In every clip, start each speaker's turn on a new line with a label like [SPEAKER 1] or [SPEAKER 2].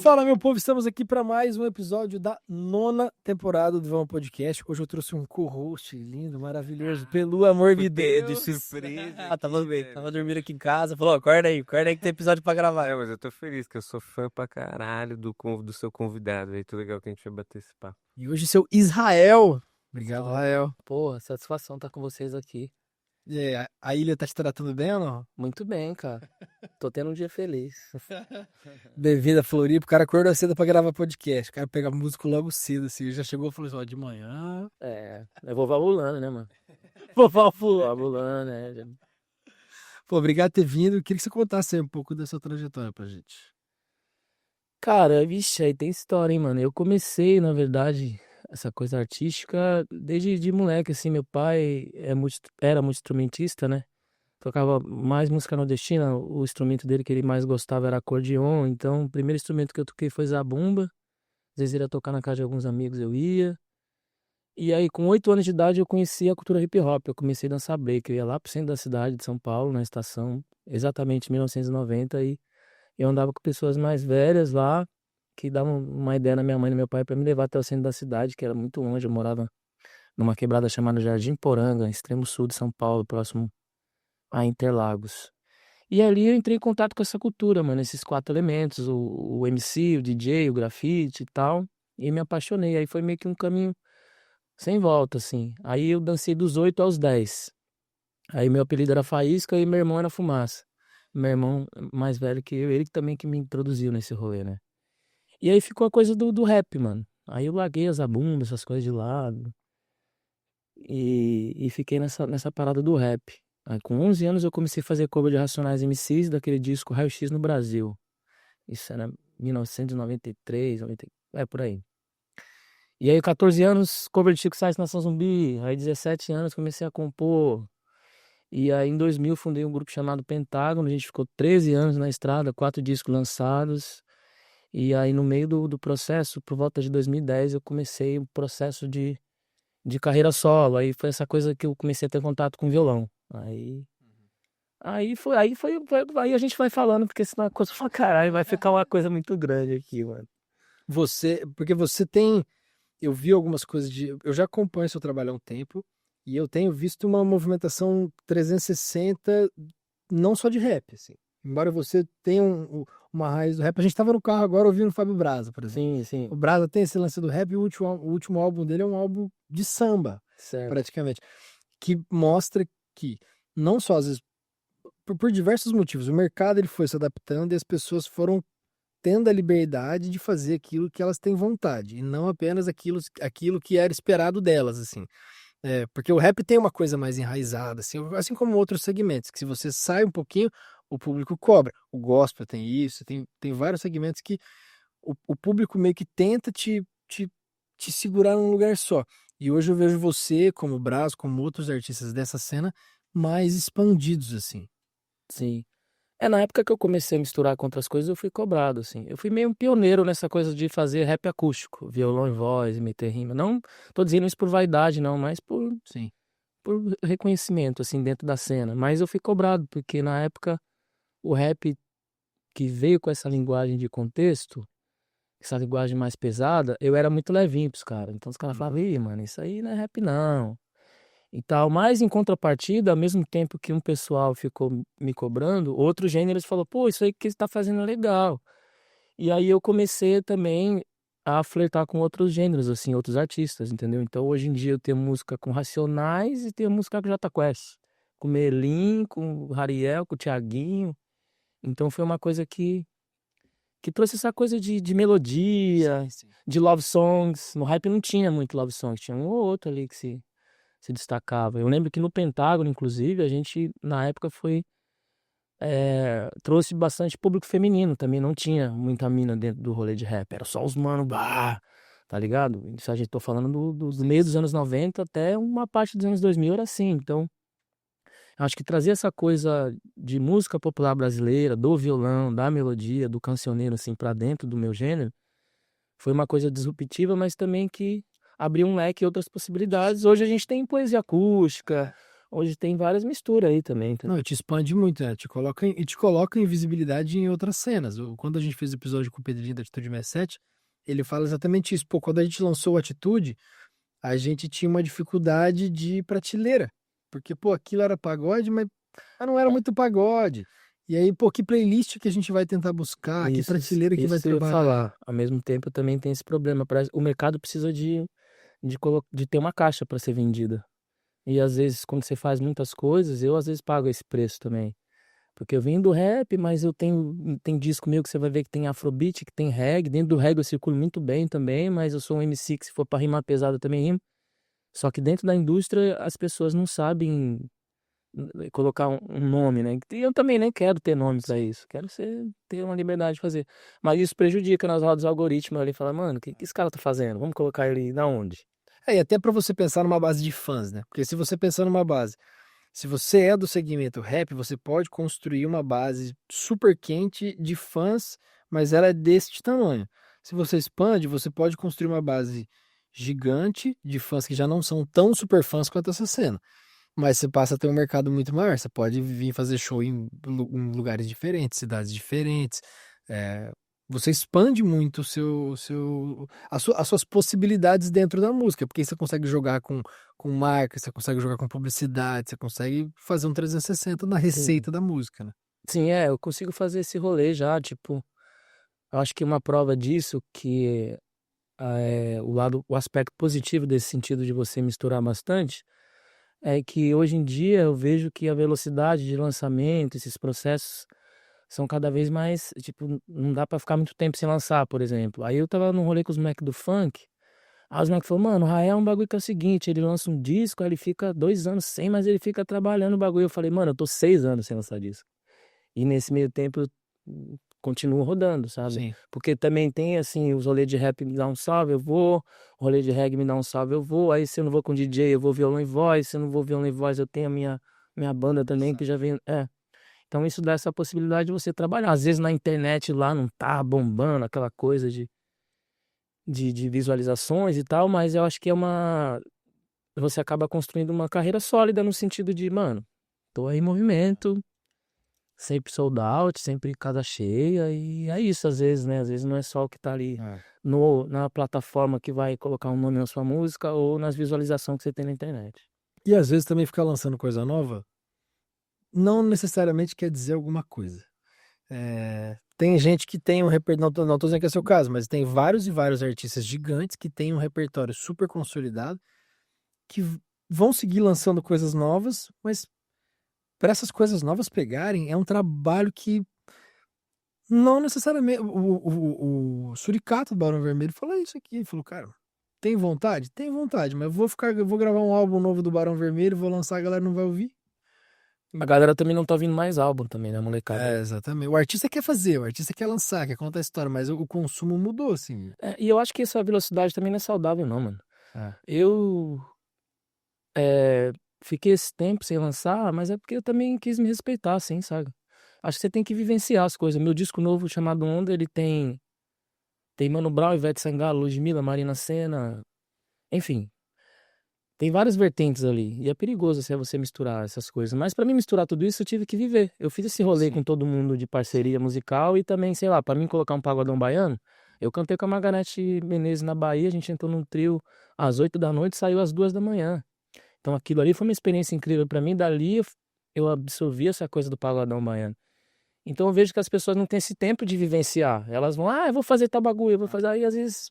[SPEAKER 1] Fala, meu povo, estamos aqui para mais um episódio da 9ª temporada do Vão Podcast. Hoje eu trouxe um co-host lindo, maravilhoso, pelo amor de
[SPEAKER 2] Pego de
[SPEAKER 1] Deus.
[SPEAKER 2] surpresa
[SPEAKER 1] Tava
[SPEAKER 2] aqui,
[SPEAKER 1] bem,
[SPEAKER 2] velho.
[SPEAKER 1] tava dormindo aqui em casa, falou, acorda aí que tem episódio pra gravar.
[SPEAKER 2] Mas eu tô feliz que eu sou fã pra caralho do seu convidado aí. Tô legal que a gente vai bater esse papo.
[SPEAKER 1] E hoje seu Israel. Obrigado, Israel.
[SPEAKER 3] Porra, satisfação estar com vocês aqui.
[SPEAKER 1] A ilha tá te tratando bem ou não?
[SPEAKER 3] Muito bem, cara. Tô tendo um dia feliz.
[SPEAKER 1] Bem-vindo a Floripa, o cara acordou cedo pra gravar podcast. O cara pega músico logo cedo, assim, já chegou e falou assim, ó, de manhã...
[SPEAKER 3] Eu vou valvulando, né, mano?
[SPEAKER 1] Vou falar fulano.
[SPEAKER 3] Valvulando, né?
[SPEAKER 1] Pô, obrigado por ter vindo. Queria que você contasse aí um pouco da sua trajetória pra gente.
[SPEAKER 3] Cara, vixe, aí tem história, hein, mano. Eu comecei, na verdade, essa coisa artística desde de moleque, assim. Meu pai era muito instrumentista, né? Tocava mais música nordestina. O instrumento dele que ele mais gostava era acordeon. Então, o primeiro instrumento que eu toquei foi zabumba. Às vezes ele ia tocar na casa de alguns amigos, eu ia. E aí, com 8 anos de idade, eu conheci a cultura hip hop. Eu comecei a dançar break. Eu ia lá pro centro da cidade de São Paulo, na estação, exatamente em 1990. E eu andava com pessoas mais velhas lá, que davam uma ideia na minha mãe e no meu pai para me levar até o centro da cidade, que era muito longe. Eu morava numa quebrada chamada Jardim Poranga, extremo sul de São Paulo, próximo a Interlagos. E ali eu entrei em contato com essa cultura, mano, esses 4 elementos, o MC, o DJ, o grafite e tal. E me apaixonei. Aí foi meio que um caminho sem volta, assim. Aí eu dancei dos 8 aos 10. Aí meu apelido era Faísca e meu irmão era Fumaça. Meu irmão mais velho que eu, ele também que me introduziu nesse rolê, né? E aí ficou a coisa do rap, mano. Aí eu larguei as zabumbas, essas coisas de lado. E fiquei nessa parada do rap. Aí com 11 anos eu comecei a fazer cover de Racionais MCs daquele disco Raio X no Brasil. Isso era 1993, 90, por aí. E aí, 14 anos, cover de Chico Sainz Nação Zumbi. Aí, 17 anos, comecei a compor. E aí, em 2000, fundei um grupo chamado Pentágono. A gente ficou 13 anos na estrada, 4 discos lançados. E aí, no meio do processo, por volta de 2010, eu comecei o processo de carreira solo. Aí foi essa coisa que eu comecei a ter contato com violão. Aí a gente vai falando, porque senão a coisa fala, caralho, vai ficar uma coisa muito grande aqui, mano.
[SPEAKER 1] Porque você tem... Eu vi algumas coisas eu já acompanho seu trabalho há um tempo e eu tenho visto uma movimentação 360, não só de rap, assim. Embora você tenha uma raiz do rap, a gente tava no carro agora ouvindo o Fábio Braza, por exemplo.
[SPEAKER 3] Sim, sim,
[SPEAKER 1] O Braza tem esse lance do rap e o último álbum dele é um álbum de samba,
[SPEAKER 3] certo.
[SPEAKER 1] praticamente, que mostra que não só às vezes por diversos motivos, o mercado ele foi se adaptando e as pessoas foram tendo a liberdade de fazer aquilo que elas têm vontade, e não apenas aquilo que era esperado delas, assim. Porque o rap tem uma coisa mais enraizada, assim como outros segmentos, que se você sai um pouquinho, o público cobra. O gospel tem isso, tem vários segmentos que o público meio que tenta te segurar num lugar só. E hoje eu vejo você, como o Brás, como outros artistas dessa cena, mais expandidos, assim.
[SPEAKER 3] Sim. Na época que eu comecei a misturar com outras coisas, eu fui cobrado, assim. Eu fui meio um pioneiro nessa coisa de fazer rap acústico, violão e voz, meter rima. Não tô dizendo isso por vaidade, não, mas
[SPEAKER 1] Sim.
[SPEAKER 3] por reconhecimento, assim, dentro da cena. Mas eu fui cobrado, porque na época o rap que veio com essa linguagem de contexto, essa linguagem mais pesada, eu era muito levinho pros caras. Então os caras falavam, ih, mano, isso aí não é rap, não. E tal, mas em contrapartida, ao mesmo tempo que um pessoal ficou me cobrando, outros gêneros falou, pô, isso aí que você tá fazendo é legal. E aí eu comecei também a flertar com outros gêneros, assim, outros artistas, entendeu? Então hoje em dia eu tenho música com Racionais e tenho música com Jota Quest, com Melim, com Rariel, com Thiaguinho. Então foi uma coisa que trouxe essa coisa de melodia,
[SPEAKER 1] Sim, sim.
[SPEAKER 3] de love songs. No rap não tinha muito love songs, tinha um ou outro ali que se destacava. Eu lembro que no Pentágono, inclusive, a gente, na época, trouxe bastante público feminino. Também não tinha muita mina dentro do rolê de rap. Era só os mano, bah, tá ligado? Isso a gente tô falando do meio dos anos 90 até uma parte dos anos 2000 era assim. Então, acho que trazer essa coisa de música popular brasileira, do violão, da melodia, do cancioneiro, assim, pra dentro do meu gênero, foi uma coisa disruptiva, mas também que abriu um leque e outras possibilidades. Hoje a gente tem poesia acústica, Hoje tem várias misturas aí também, tá?
[SPEAKER 1] Não, e te expande muito, né? Te coloca em visibilidade em outras cenas. Quando a gente fez o episódio com o Pedrinho da Atitude 67, ele fala exatamente isso. Pô, quando a gente lançou o Atitude, a gente tinha uma dificuldade de prateleira. Porque, pô, aquilo era pagode, mas não era muito pagode. E aí, pô, que playlist que a gente vai tentar buscar? Que prateleira que vai
[SPEAKER 3] Isso eu ia
[SPEAKER 1] trabalhar?
[SPEAKER 3] falar. Ao mesmo tempo, também tem esse problema. O mercado precisa de ter uma caixa para ser vendida. E às vezes, quando você faz muitas coisas, eu às vezes pago esse preço também. Porque eu vim do rap, mas tem disco meu que você vai ver que tem afrobeat, que tem reggae. Dentro do reggae eu circulo muito bem também, mas eu sou um MC que se for pra rimar pesado eu também rimo. Só que dentro da indústria as pessoas não sabem colocar um nome, né? E eu também nem quero ter nome pra isso. Quero ter uma liberdade de fazer. Mas isso prejudica nas rodas do algoritmo. Ele fala, mano, o que esse cara tá fazendo? Vamos colocar ele na onde?
[SPEAKER 1] E até pra você pensar numa base de fãs, né? Porque se você pensar numa base, se você é do segmento rap, você pode construir uma base super quente de fãs, mas ela é deste tamanho. Se você expande, você pode construir uma base gigante de fãs que já não são tão super fãs quanto essa cena. Mas você passa a ter um mercado muito maior. Você pode vir fazer show em lugares diferentes, cidades diferentes. É, você expande muito as suas possibilidades dentro da música, porque aí você consegue jogar com marca, você consegue jogar com publicidade, você consegue fazer um 360 na
[SPEAKER 3] Sim,
[SPEAKER 1] receita da música, né?
[SPEAKER 3] sim, eu consigo fazer esse rolê já, tipo, eu acho que uma prova disso que o aspecto positivo desse sentido de você misturar bastante é que hoje em dia eu vejo que a velocidade de lançamento, esses processos são cada vez mais, tipo, não dá pra ficar muito tempo sem lançar, por exemplo. Aí eu tava num rolê com os moleques do funk, aí os moleques falaram, mano, o Rael é um bagulho que é o seguinte, ele lança um disco, aí ele fica 2 anos sem, mas ele fica trabalhando o bagulho. Eu falei, mano, eu tô 6 anos sem lançar disco. E nesse meio tempo eu continuo rodando, sabe?
[SPEAKER 1] Sim.
[SPEAKER 3] Porque também tem assim, os rolês de rap me dá um salve, eu vou. O rolê de reggae me dá um salve, eu vou. Aí se eu não vou com DJ, eu vou violão e voz. Se eu não vou violão e voz, eu tenho a minha banda também, que já vem. Então isso dá essa possibilidade de você trabalhar. Às vezes na internet lá não tá bombando aquela coisa de visualizações e tal, mas eu acho que você acaba construindo uma carreira sólida no sentido de, mano, tô aí em movimento, sempre sold out, sempre casa cheia, e é isso às vezes, né? Às vezes não é só o que tá ali
[SPEAKER 1] É.
[SPEAKER 3] na plataforma que vai colocar um nome na sua música ou nas visualizações que você tem na internet.
[SPEAKER 1] E às vezes também ficar lançando coisa nova não necessariamente quer dizer alguma coisa. Tem gente que tem um repertório, não tô dizendo que é seu caso, mas tem vários e vários artistas gigantes que têm um repertório super consolidado, que vão seguir lançando coisas novas, mas para essas coisas novas pegarem, é um trabalho que não necessariamente. O Suricato do Barão Vermelho falou isso aqui, ele falou, cara, tem vontade? Tem vontade, mas eu vou gravar um álbum novo do Barão Vermelho, vou lançar, a galera não vai ouvir.
[SPEAKER 3] A galera também não tá ouvindo mais álbum também, né, molecada?
[SPEAKER 1] Exatamente. O artista quer fazer, o artista quer lançar, quer contar a história, mas o consumo mudou, assim.
[SPEAKER 3] E eu acho que essa velocidade também não é saudável, não, mano.
[SPEAKER 1] É.
[SPEAKER 3] Eu é, fiquei esse tempo sem lançar, mas é porque eu também quis me respeitar, assim, sabe? Acho que você tem que vivenciar as coisas. Meu disco novo chamado Onda, ele tem Mano Brown, Ivete Sangalo, Ludmilla, Marina Sena, enfim, tem várias vertentes ali. E é perigoso assim, você misturar essas coisas. Mas pra mim misturar tudo isso, eu tive que viver. Eu fiz esse rolê com
[SPEAKER 1] Sim.
[SPEAKER 3] todo mundo de parceria musical e também, sei lá, pra mim colocar um pagodão baiano, eu cantei com a Margareth Menezes na Bahia, a gente entrou num trio às 8 da noite, saiu às 2 da manhã. Então aquilo ali foi uma experiência incrível pra mim. Dali eu absorvi essa coisa do pagodão baiano. Então eu vejo que as pessoas não têm esse tempo de vivenciar. Elas vão, eu vou fazer tal bagulho, eu vou fazer. Aí às vezes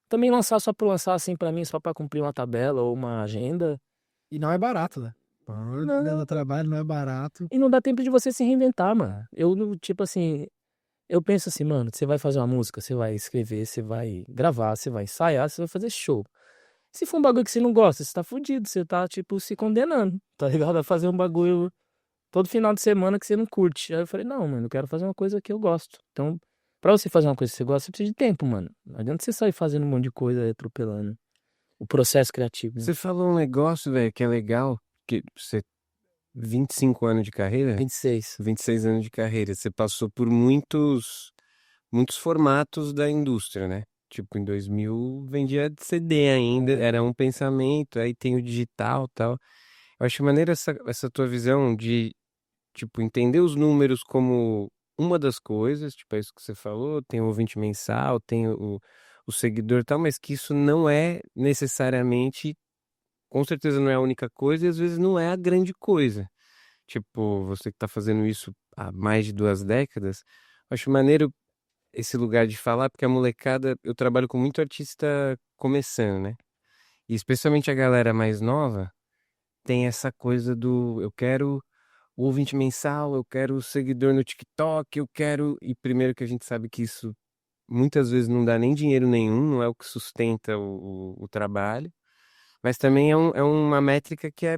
[SPEAKER 3] também lançar só por lançar assim pra mim, só pra cumprir uma tabela ou uma agenda.
[SPEAKER 1] E não é barato, né?
[SPEAKER 3] Não,
[SPEAKER 1] Dando trabalho não é barato.
[SPEAKER 3] e não dá tempo de você se reinventar, mano. Tipo assim, eu penso assim, mano, você vai fazer uma música, você vai escrever, você vai gravar, você vai ensaiar, você vai fazer show. Se for um bagulho que você não gosta, você tá fudido, você tá, tipo, se condenando, tá ligado? A fazer um bagulho todo final de semana que você não curte. Aí eu falei, não, mano, eu quero fazer uma coisa que eu gosto. Então, pra você fazer uma coisa que você gosta, você precisa de tempo, mano. Não adianta você sair fazendo um monte de coisa aí, atropelando o processo criativo, né?
[SPEAKER 2] Você falou um negócio, velho, que é legal, que você 25 anos de carreira,
[SPEAKER 3] 26.
[SPEAKER 2] 26 anos de carreira, você passou por muitos formatos da indústria, né? Tipo, em 2000 vendia CD ainda, era um pensamento, aí tem o digital e tal. Eu acho maneiro essa tua visão de, tipo, entender os números como uma das coisas, tipo, é isso que você falou, tem o ouvinte mensal, tem o seguidor e tal, mas que isso não é necessariamente, com certeza não é a única coisa e às vezes não é a grande coisa. Tipo, você que tá fazendo isso há mais de 2 décadas, eu acho maneiro esse lugar de falar, porque a molecada, eu trabalho com muito artista começando, né? E especialmente a galera mais nova, tem essa coisa do eu quero o ouvinte mensal, eu quero o seguidor no TikTok, eu quero. E primeiro que a gente sabe que isso muitas vezes não dá nem dinheiro nenhum, não é o que sustenta o trabalho, mas também é uma métrica que é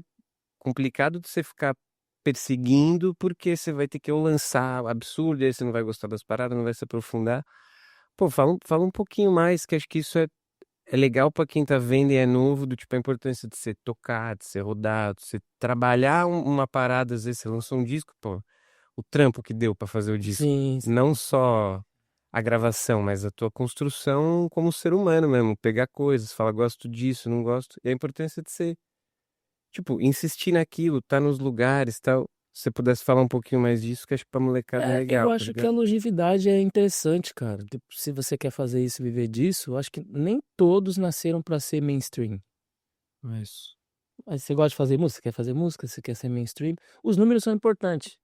[SPEAKER 2] complicado de você ficar perseguindo, porque você vai ter que ou lançar absurdo, e aí você não vai gostar das paradas, não vai se aprofundar. Pô, fala um pouquinho mais, que acho que isso é legal pra quem tá vendo e é novo, do tipo a importância de você tocar, de ser rodado, de você trabalhar uma parada, às vezes você lançou um disco, pô, o trampo que deu pra fazer o disco.
[SPEAKER 3] Sim,
[SPEAKER 2] Não só a gravação, mas a tua construção como ser humano mesmo, pegar coisas, falar gosto disso, não gosto, e a importância de ser, tipo, insistir naquilo, tá nos lugares, tal. Se você pudesse falar um pouquinho mais disso, que acho que pra molecada é
[SPEAKER 3] eu
[SPEAKER 2] legal, tá
[SPEAKER 3] acho que a
[SPEAKER 2] ligado?
[SPEAKER 3] longevidade é interessante, cara. Tipo, se você quer fazer isso, viver disso, eu acho que nem todos nasceram pra ser mainstream.
[SPEAKER 1] Mas
[SPEAKER 3] Mas você gosta de fazer música? Você quer fazer música? Você quer ser mainstream? Os números são importantes.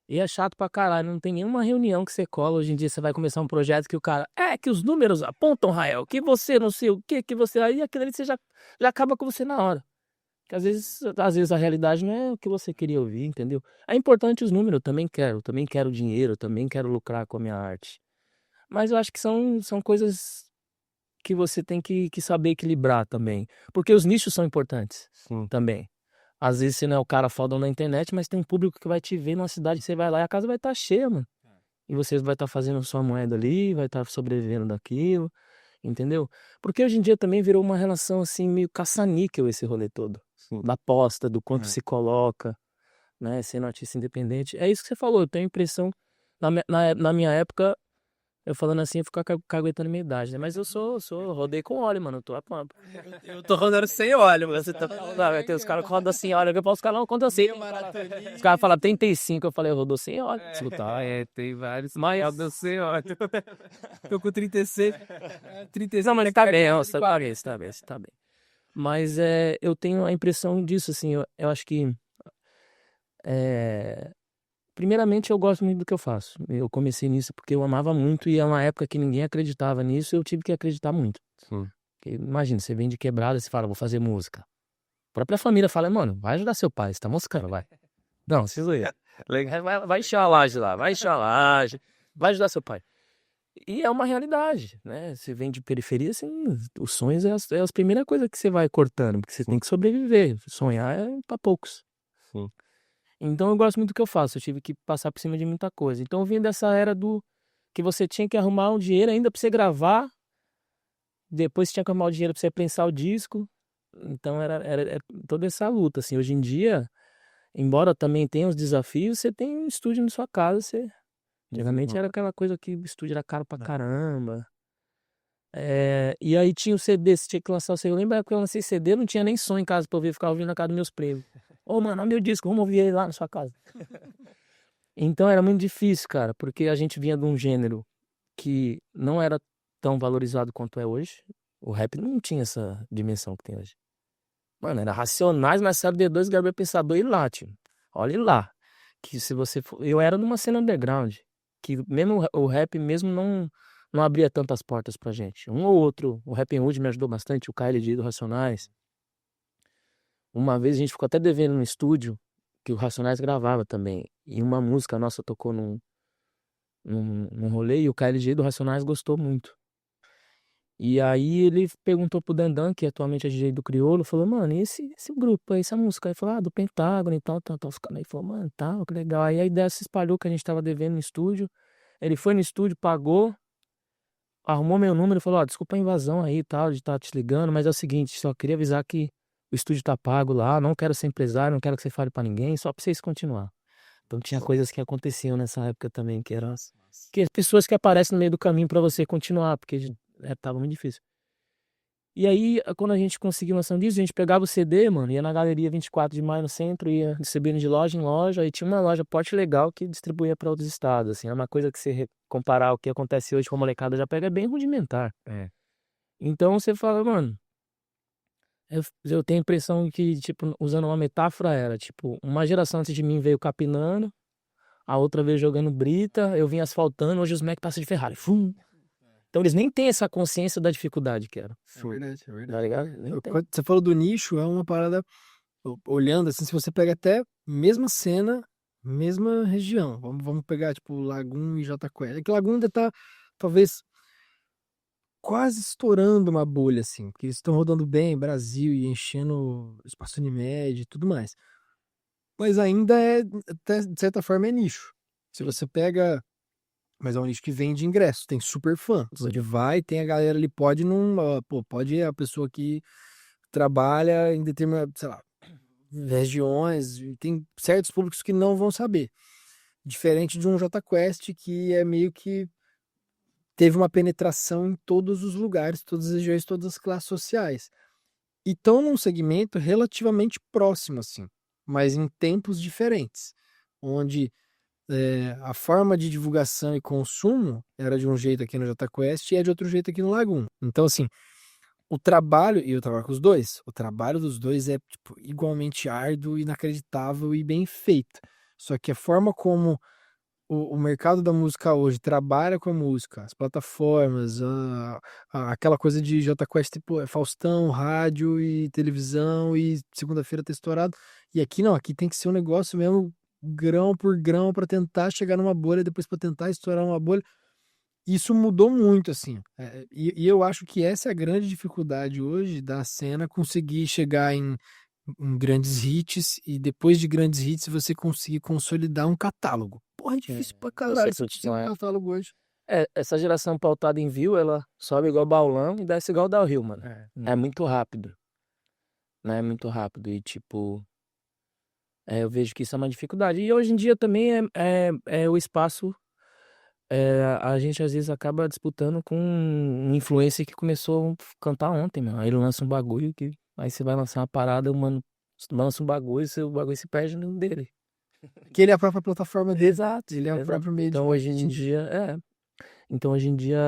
[SPEAKER 3] E é chato pra caralho. Não tem nenhuma reunião que você cola. Hoje em dia você vai começar um projeto que o cara. É que os números apontam, Rael, que você não sei o que você. Aí aquilo ali você já acaba com você na hora. Que às vezes a realidade não é o que você queria ouvir, entendeu? É importante os números, eu também quero dinheiro, eu também quero lucrar com a minha arte. Mas eu acho que são coisas que você tem que saber equilibrar também. Porque os nichos são importantes
[SPEAKER 2] Sim.
[SPEAKER 3] também. Às vezes você não é o cara fodão na internet, mas tem um público que vai te ver numa cidade, você vai lá e a casa vai estar cheia, mano. E você vai estar fazendo sua moeda ali, vai estar sobrevivendo daquilo, entendeu? Porque hoje em dia também virou uma relação assim meio caça-níquel esse rolê todo.
[SPEAKER 2] Sim.
[SPEAKER 3] Da aposta, do quanto
[SPEAKER 2] É.
[SPEAKER 3] se coloca, né? Sendo artista independente. É isso que você falou, eu tenho a impressão, na minha época, eu falando assim, eu fico caguetando minha idade, né? Mas rodei com óleo, mano. Eu tô a pampa. Eu tô rodando sem óleo, mano. Você tá falando, vai ter os caras que rodam sem óleo. Eu posso ficar, não, conta assim. Os caras falam 35, eu falei, eu rodou sem óleo. Escutar,
[SPEAKER 2] Tem vários que
[SPEAKER 3] Mas.
[SPEAKER 2] rodam sem óleo. Tô com 36. 36.
[SPEAKER 3] Não, mas tá bem, ó, você tá bem, você tá bem, você tá bem. Mas eu tenho a impressão disso, assim, eu acho que. é, Primeiramente, eu gosto muito do que eu faço. Eu comecei nisso porque eu amava muito e é uma época que ninguém acreditava nisso, eu tive que acreditar muito.
[SPEAKER 2] Sim.
[SPEAKER 3] Porque, imagina, você vem de quebrada e você fala, vou fazer música. A própria família fala, mano, vai ajudar seu pai, você tá moscando, vai. Não, se zoeira. Vai encher a laje lá, vai encher a laje, vai ajudar seu pai. E é uma realidade, né? Você vem de periferia, assim, os sonhos é as primeiras coisas que você vai cortando, porque você tem que sobreviver. Sonhar é pra poucos.
[SPEAKER 2] Sim.
[SPEAKER 3] Então eu gosto muito do que eu faço, eu tive que passar por cima de muita coisa. Então eu vim dessa era do que você tinha que arrumar um dinheiro ainda pra você gravar, depois você tinha que arrumar o dinheiro pra você prensar o disco. Então era toda essa luta, assim. Hoje em dia, embora também tenha os desafios, você tem um estúdio na sua casa, você... Antigamente era aquela coisa que o estúdio era caro pra caramba. E aí tinha o CD, você tinha que lançar o CD. Eu lembro que eu lancei CD, não tinha nem som em casa pra ouvir, ficava ouvindo na casa dos meus primos. Ô, mano, olha meu disco, vamos ouvir ele lá na sua casa. Então era muito difícil, cara, porque a gente vinha de um gênero que não era tão valorizado quanto é hoje. O rap não tinha essa dimensão que tem hoje. Mano, era Racionais, Marcelo D2, Gabriel Pensador e lá, tio. Olha lá. Que se você for... Eu era numa cena underground. Que mesmo o rap mesmo não abria tantas portas pra gente. Um ou outro. O Rap Hood me ajudou bastante, o KLJ do Racionais. Uma vez a gente ficou até devendo no estúdio, que o Racionais gravava também. E uma música nossa tocou num rolê e o KLJ do Racionais gostou muito. E aí ele perguntou pro Dandan, que atualmente é DJ do Criolo, falou, mano, e esse grupo aí, essa música? Aí falou, do Pentágono e tal, tal, tal. Os caras aí falou, mano, tá, que legal. Aí a ideia se espalhou que a gente tava devendo no estúdio. Ele foi no estúdio, pagou, arrumou meu número e falou, desculpa a invasão aí e tal, de estar te ligando, mas é o seguinte, só queria avisar que o estúdio tá pago lá, não quero ser empresário, não quero que você fale pra ninguém, só pra vocês continuar. Então tinha coisas que aconteciam nessa época também, que eram que as pessoas que aparecem no meio do caminho pra você continuar, porque tava muito difícil. E aí, quando a gente conseguiu lançar um disco, a gente pegava o CD, mano, ia na Galeria 24 de Maio no centro, ia distribuindo de loja em loja, e tinha uma loja Porte Legal que distribuía para outros estados, assim. É uma coisa que comparar o que acontece hoje com a molecada já pega, é bem rudimentar.
[SPEAKER 2] É.
[SPEAKER 3] Então você fala, mano, eu tenho a impressão que, tipo, usando uma metáfora, era, tipo, uma geração antes de mim veio capinando, a outra veio jogando brita, eu vim asfaltando, hoje os moleques passam de Ferrari. Fum. Então eles nem têm essa consciência da dificuldade que era.
[SPEAKER 1] É verdade, é
[SPEAKER 3] Tá
[SPEAKER 1] verdade.
[SPEAKER 3] ligado? Nem tem.
[SPEAKER 1] Quando você falou do nicho, é uma parada, olhando assim, se você pega até mesma cena, mesma região. Vamos pegar, tipo, Lagoon e Jota Quest. É que Lagoon ainda tá, talvez, quase estourando uma bolha, assim, porque eles estão rodando bem Brasil e enchendo espaço Unimed e tudo mais. Mas ainda é, até, de certa forma, é nicho. Se você pega. Mas é um nicho que vende ingresso, tem super fã. Você vai, tem a galera ali, pode não. Pô, pode ir a pessoa que trabalha em determinado, sei lá, regiões, e tem certos públicos que não vão saber. Diferente de um Jota Quest, que é meio que teve uma penetração em todos os lugares, todas as regiões, todas as classes sociais. E estão num segmento relativamente próximo, assim, mas em tempos diferentes, onde a forma de divulgação e consumo era de um jeito aqui no Jota Quest e é de outro jeito aqui no Lagoon. Então, assim, o trabalho, e eu trabalho com os dois, o trabalho dos dois é tipo, igualmente árduo, inacreditável e bem feito. Só que a forma como o mercado da música hoje trabalha com a música, as plataformas, aquela coisa de Jota Quest, tipo, é Faustão, rádio e televisão e segunda-feira tá estourado. E aqui não, aqui tem que ser um negócio mesmo grão por grão para tentar chegar numa bolha, depois para tentar estourar uma bolha. Isso mudou muito, assim. E eu acho que essa é a grande dificuldade hoje da cena, conseguir chegar em grandes hits e depois de grandes hits você conseguir consolidar um catálogo. Porra, é difícil pra caralho você conseguir um catálogo hoje.
[SPEAKER 3] Essa geração pautada em view, ela sobe igual baulão e desce igual downhill, mano. É muito rápido. Né? É muito rápido. E, tipo, eu vejo que isso é uma dificuldade. E hoje em dia também é o espaço. A gente às vezes acaba disputando com um influencer que começou a cantar ontem, mano. Aí ele lança um bagulho que. Aí você vai lançar uma parada, o mano lança um bagulho e o bagulho se perde no dele.
[SPEAKER 1] Que ele é a própria plataforma dele.
[SPEAKER 3] Exato.
[SPEAKER 1] Ele é o próprio meio
[SPEAKER 3] Então
[SPEAKER 1] de
[SPEAKER 3] hoje em dia. Então hoje em dia.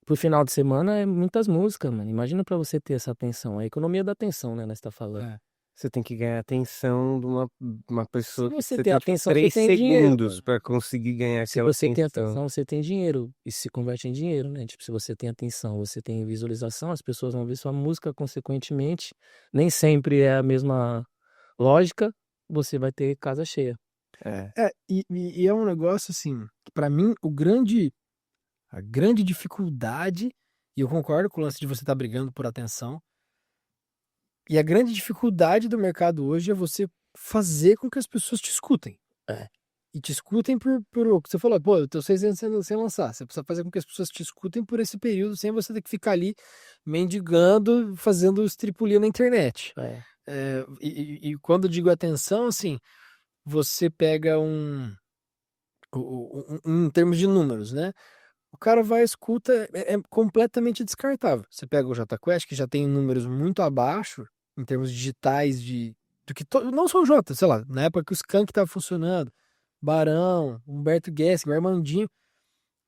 [SPEAKER 3] Pro final de semana é muitas músicas, mano. Imagina pra você ter essa atenção. A economia da atenção, né? Nós tá falando.
[SPEAKER 2] Você tem que ganhar a atenção de uma pessoa
[SPEAKER 3] Se
[SPEAKER 2] que
[SPEAKER 3] você
[SPEAKER 2] você
[SPEAKER 3] tem
[SPEAKER 2] tem, tipo,
[SPEAKER 3] atenção, você
[SPEAKER 2] 3
[SPEAKER 3] tem dinheiro,
[SPEAKER 2] segundos
[SPEAKER 3] mano.
[SPEAKER 2] pra conseguir ganhar
[SPEAKER 3] Se
[SPEAKER 2] aquela
[SPEAKER 3] você tem
[SPEAKER 2] atenção.
[SPEAKER 3] atenção, você tem dinheiro. Isso se converte em dinheiro, né? Tipo, se você tem atenção, você tem visualização, as pessoas vão ver sua música, consequentemente, nem sempre é a mesma lógica, você vai ter casa cheia.
[SPEAKER 1] E é um negócio assim, que pra mim a grande dificuldade, e eu concordo com o lance de você estar brigando por atenção, e a grande dificuldade do mercado hoje é você fazer com que as pessoas te escutem. E te escutem por o que você falou, pô, eu tô 6 anos sem lançar. Você precisa fazer com que as pessoas te escutem por esse período, sem você ter que ficar ali mendigando, fazendo estripulia na internet. E quando eu digo atenção, assim, você pega em termos de números, né? O cara vai escuta, é completamente descartável. Você pega o Jota Quest, que já tem números muito abaixo, em termos digitais, do que não só o Jota, sei lá, na época que o Skank tava funcionando, Barão, Humberto Gessinger, o Armandinho,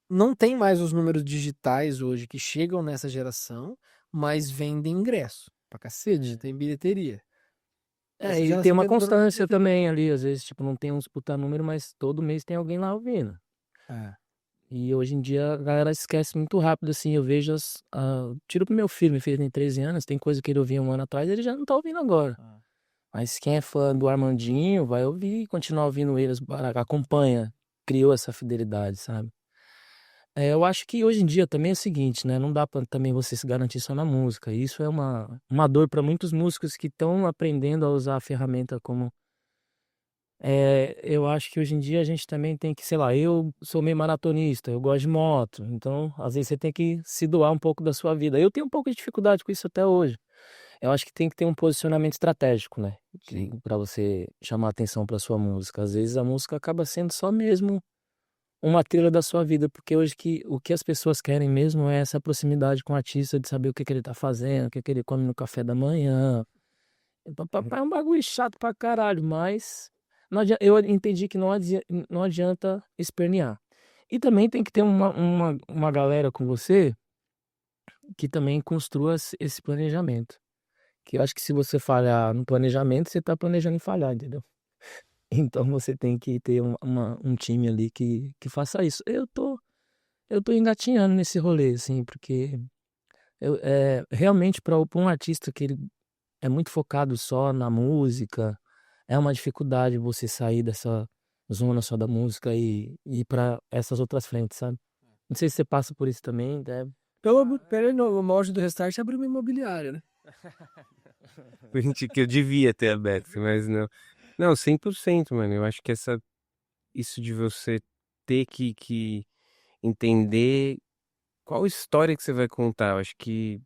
[SPEAKER 1] não tem mais os números digitais hoje que chegam nessa geração, mas vendem ingresso pra cacete, tem bilheteria. Essa
[SPEAKER 3] E tem
[SPEAKER 1] geração
[SPEAKER 3] uma
[SPEAKER 1] vendeu
[SPEAKER 3] constância também ali, às vezes, tipo, não tem um disputar número, mas todo mês tem alguém lá ouvindo. E hoje em dia a galera esquece muito rápido, assim, eu vejo tiro pro meu filho, meu filho tem 13 anos, tem coisa que ele ouvia um ano atrás, ele já não tá ouvindo agora. Mas quem é fã do Armandinho vai ouvir, continuar ouvindo eles, acompanha, criou essa fidelidade, sabe? Eu acho que hoje em dia também é o seguinte, né? Não dá pra também você se garantir só na música. Isso é uma dor para muitos músicos que estão aprendendo a usar a ferramenta como. Eu acho que hoje em dia a gente também tem que, sei lá, eu sou meio maratonista, eu gosto de moto, então às vezes você tem que se doar um pouco da sua vida. Eu tenho um pouco de dificuldade com isso até hoje. Eu acho que tem que ter um posicionamento estratégico, né? Para você chamar atenção para sua música. Às vezes a música acaba sendo só mesmo uma trilha da sua vida, porque hoje o que as pessoas querem mesmo é essa proximidade com o artista, de saber o que ele tá fazendo, o que ele come no café da manhã. É um bagulho chato pra caralho, mas eu entendi que não adianta espernear. E também tem que ter uma galera com você que também construa esse planejamento. Que eu acho que se você falhar no planejamento, você tá planejando em falhar, entendeu? Então você tem que ter um time ali que faça isso. Eu tô engatinhando nesse rolê, assim, porque realmente para um artista que ele é muito focado só na música, é uma dificuldade você sair dessa zona só da música e ir para essas outras frentes, sabe? Não sei se você passa por isso também, né?
[SPEAKER 1] No auge do Restart abriu uma imobiliária, né?
[SPEAKER 2] Que eu devia ter aberto, mas não. Não, 100%, mano. Eu acho que isso de você ter que entender qual história que você vai contar. Eu acho que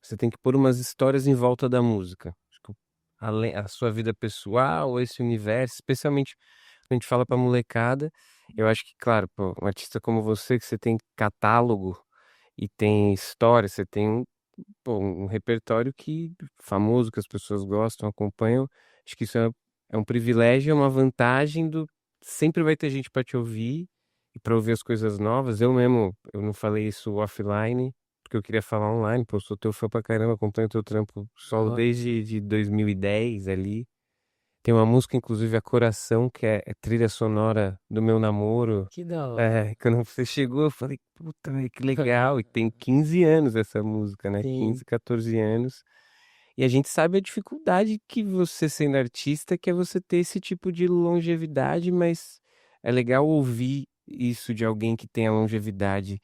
[SPEAKER 2] você tem que pôr umas histórias em volta da música. Acho que a sua vida pessoal, esse universo, especialmente quando a gente fala pra molecada. Eu acho que, claro, pô, um artista como você, que você tem catálogo e tem história, você tem pô, um repertório que famoso, que as pessoas gostam, acompanham. Acho que isso é um privilégio, é uma vantagem do sempre vai ter gente para te ouvir e para ouvir as coisas novas. Eu mesmo, eu não falei isso offline, porque eu queria falar online, pô, eu sou teu fã pra caramba, acompanho teu trampo solo
[SPEAKER 3] Ó,
[SPEAKER 2] desde de 2010 ali. Tem uma música, inclusive, A Coração, que é trilha sonora do meu namoro.
[SPEAKER 3] que da hora.
[SPEAKER 2] É, quando você chegou, eu falei, puta, velho, que legal. E tem 15 anos essa música, né?
[SPEAKER 3] Sim,
[SPEAKER 2] 15, 14 anos. E a gente sabe a dificuldade que você, sendo artista, que é você ter esse tipo de longevidade, mas é legal ouvir isso de alguém que tem a longevidade.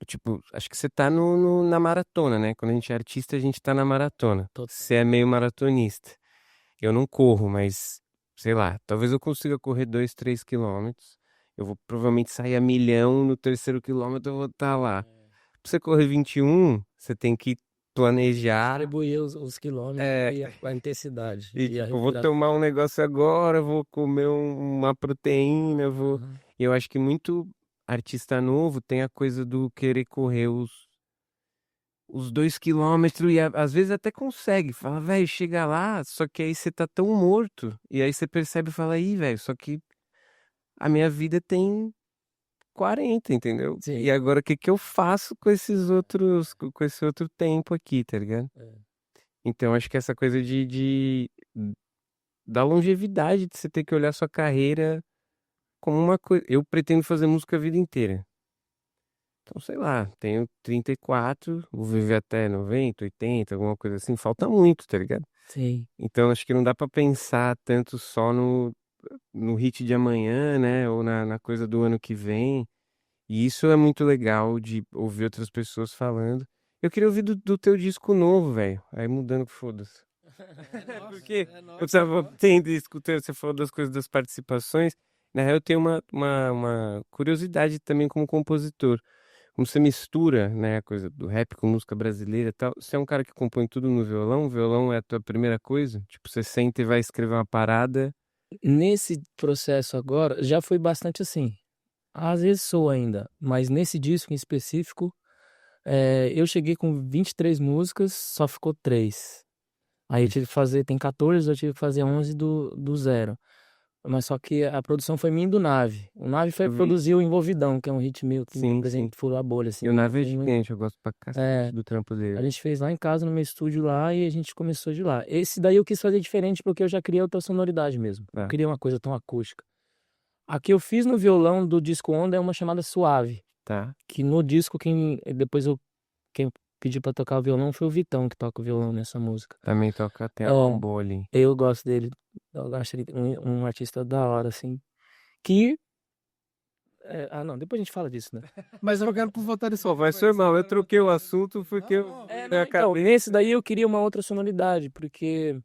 [SPEAKER 2] Tipo, acho que você tá na maratona, né? Quando a gente é artista, a gente tá na maratona.
[SPEAKER 3] total.
[SPEAKER 2] Você é meio maratonista. Eu não corro, mas sei lá, talvez eu consiga correr 2, 3 quilômetros. Eu vou provavelmente sair a milhão no terceiro quilômetro, eu vou estar lá. Pra você correr 21, você tem que planejar.
[SPEAKER 3] Distribuir os quilômetros
[SPEAKER 2] É,
[SPEAKER 3] e a intensidade
[SPEAKER 2] e
[SPEAKER 3] e a
[SPEAKER 2] tipo, eu vou
[SPEAKER 3] respiração.
[SPEAKER 2] tomar um negócio agora, vou comer uma proteína, vou.
[SPEAKER 3] Aham.
[SPEAKER 2] E eu acho que muito artista novo tem a coisa do querer correr os 2 quilômetros e às vezes até consegue. Fala, velho, chega lá, só que aí você tá tão morto. E aí você percebe e fala, ih, velho, só que a minha vida tem 40, entendeu? E
[SPEAKER 3] Sim.
[SPEAKER 2] agora o que que eu faço com esses outros, com esse outro tempo aqui, tá ligado?
[SPEAKER 3] É.
[SPEAKER 2] Então acho que essa coisa da longevidade, de você ter que olhar sua carreira como uma coisa. Eu pretendo fazer música a vida inteira. Então, sei lá, tenho 34, vou viver até 90, 80, alguma coisa assim. Falta muito, tá ligado?
[SPEAKER 3] Sim.
[SPEAKER 2] Então, acho que não dá pra pensar tanto só no hit de amanhã, né? Ou na coisa do ano que vem. E isso é muito legal de ouvir outras pessoas falando. Eu queria ouvir do teu disco novo, velho. Aí mudando, foda-se. Porque eu tava tendo e escutando, você falou das coisas das participações. Na real, eu tenho uma curiosidade também como compositor. Como você mistura, né, a coisa do rap com música brasileira e tal. Você é um cara que compõe tudo no violão? O violão é a tua primeira coisa? Tipo, você senta e vai escrever uma parada.
[SPEAKER 3] Nesse processo agora, já foi bastante assim. Às vezes sou ainda, mas nesse disco em específico, eu cheguei com 23 músicas, só ficou 3. Aí eu tive que fazer, tem 14, eu tive que fazer 11 do zero. Mas só que a produção foi minha e do Nave. O Nave foi
[SPEAKER 2] Eu vi.
[SPEAKER 3] produzir o Envolvidão, que é um hit meu que
[SPEAKER 2] Sim, sim.
[SPEAKER 3] presente furou a bolha,
[SPEAKER 2] E o
[SPEAKER 3] assim.
[SPEAKER 2] Nave é gigante, eu gosto pra cacete
[SPEAKER 3] É,
[SPEAKER 2] do trampo
[SPEAKER 3] a
[SPEAKER 2] dele.
[SPEAKER 3] gente fez lá em casa, no meu estúdio lá, e a gente começou de lá. Esse daí eu quis fazer diferente porque eu já queria outra sonoridade mesmo. Eu
[SPEAKER 2] Tá,
[SPEAKER 3] queria uma coisa tão acústica. A que eu fiz no violão do disco Onda é uma chamada Suave,
[SPEAKER 2] tá.
[SPEAKER 3] que no disco quem pediu pra tocar o violão foi o Vitão, que toca o violão nessa música.
[SPEAKER 2] Também toca, tem a
[SPEAKER 3] É,
[SPEAKER 2] boa ali.
[SPEAKER 3] eu gosto dele, eu acho ele um artista da hora, assim. Que. Não, depois a gente fala disso, né?
[SPEAKER 1] Mas eu quero voltar nesse
[SPEAKER 2] Pô, mas foi mal, eu troquei o assunto porque eu
[SPEAKER 3] Não, então, nesse daí eu queria uma outra sonoridade, porque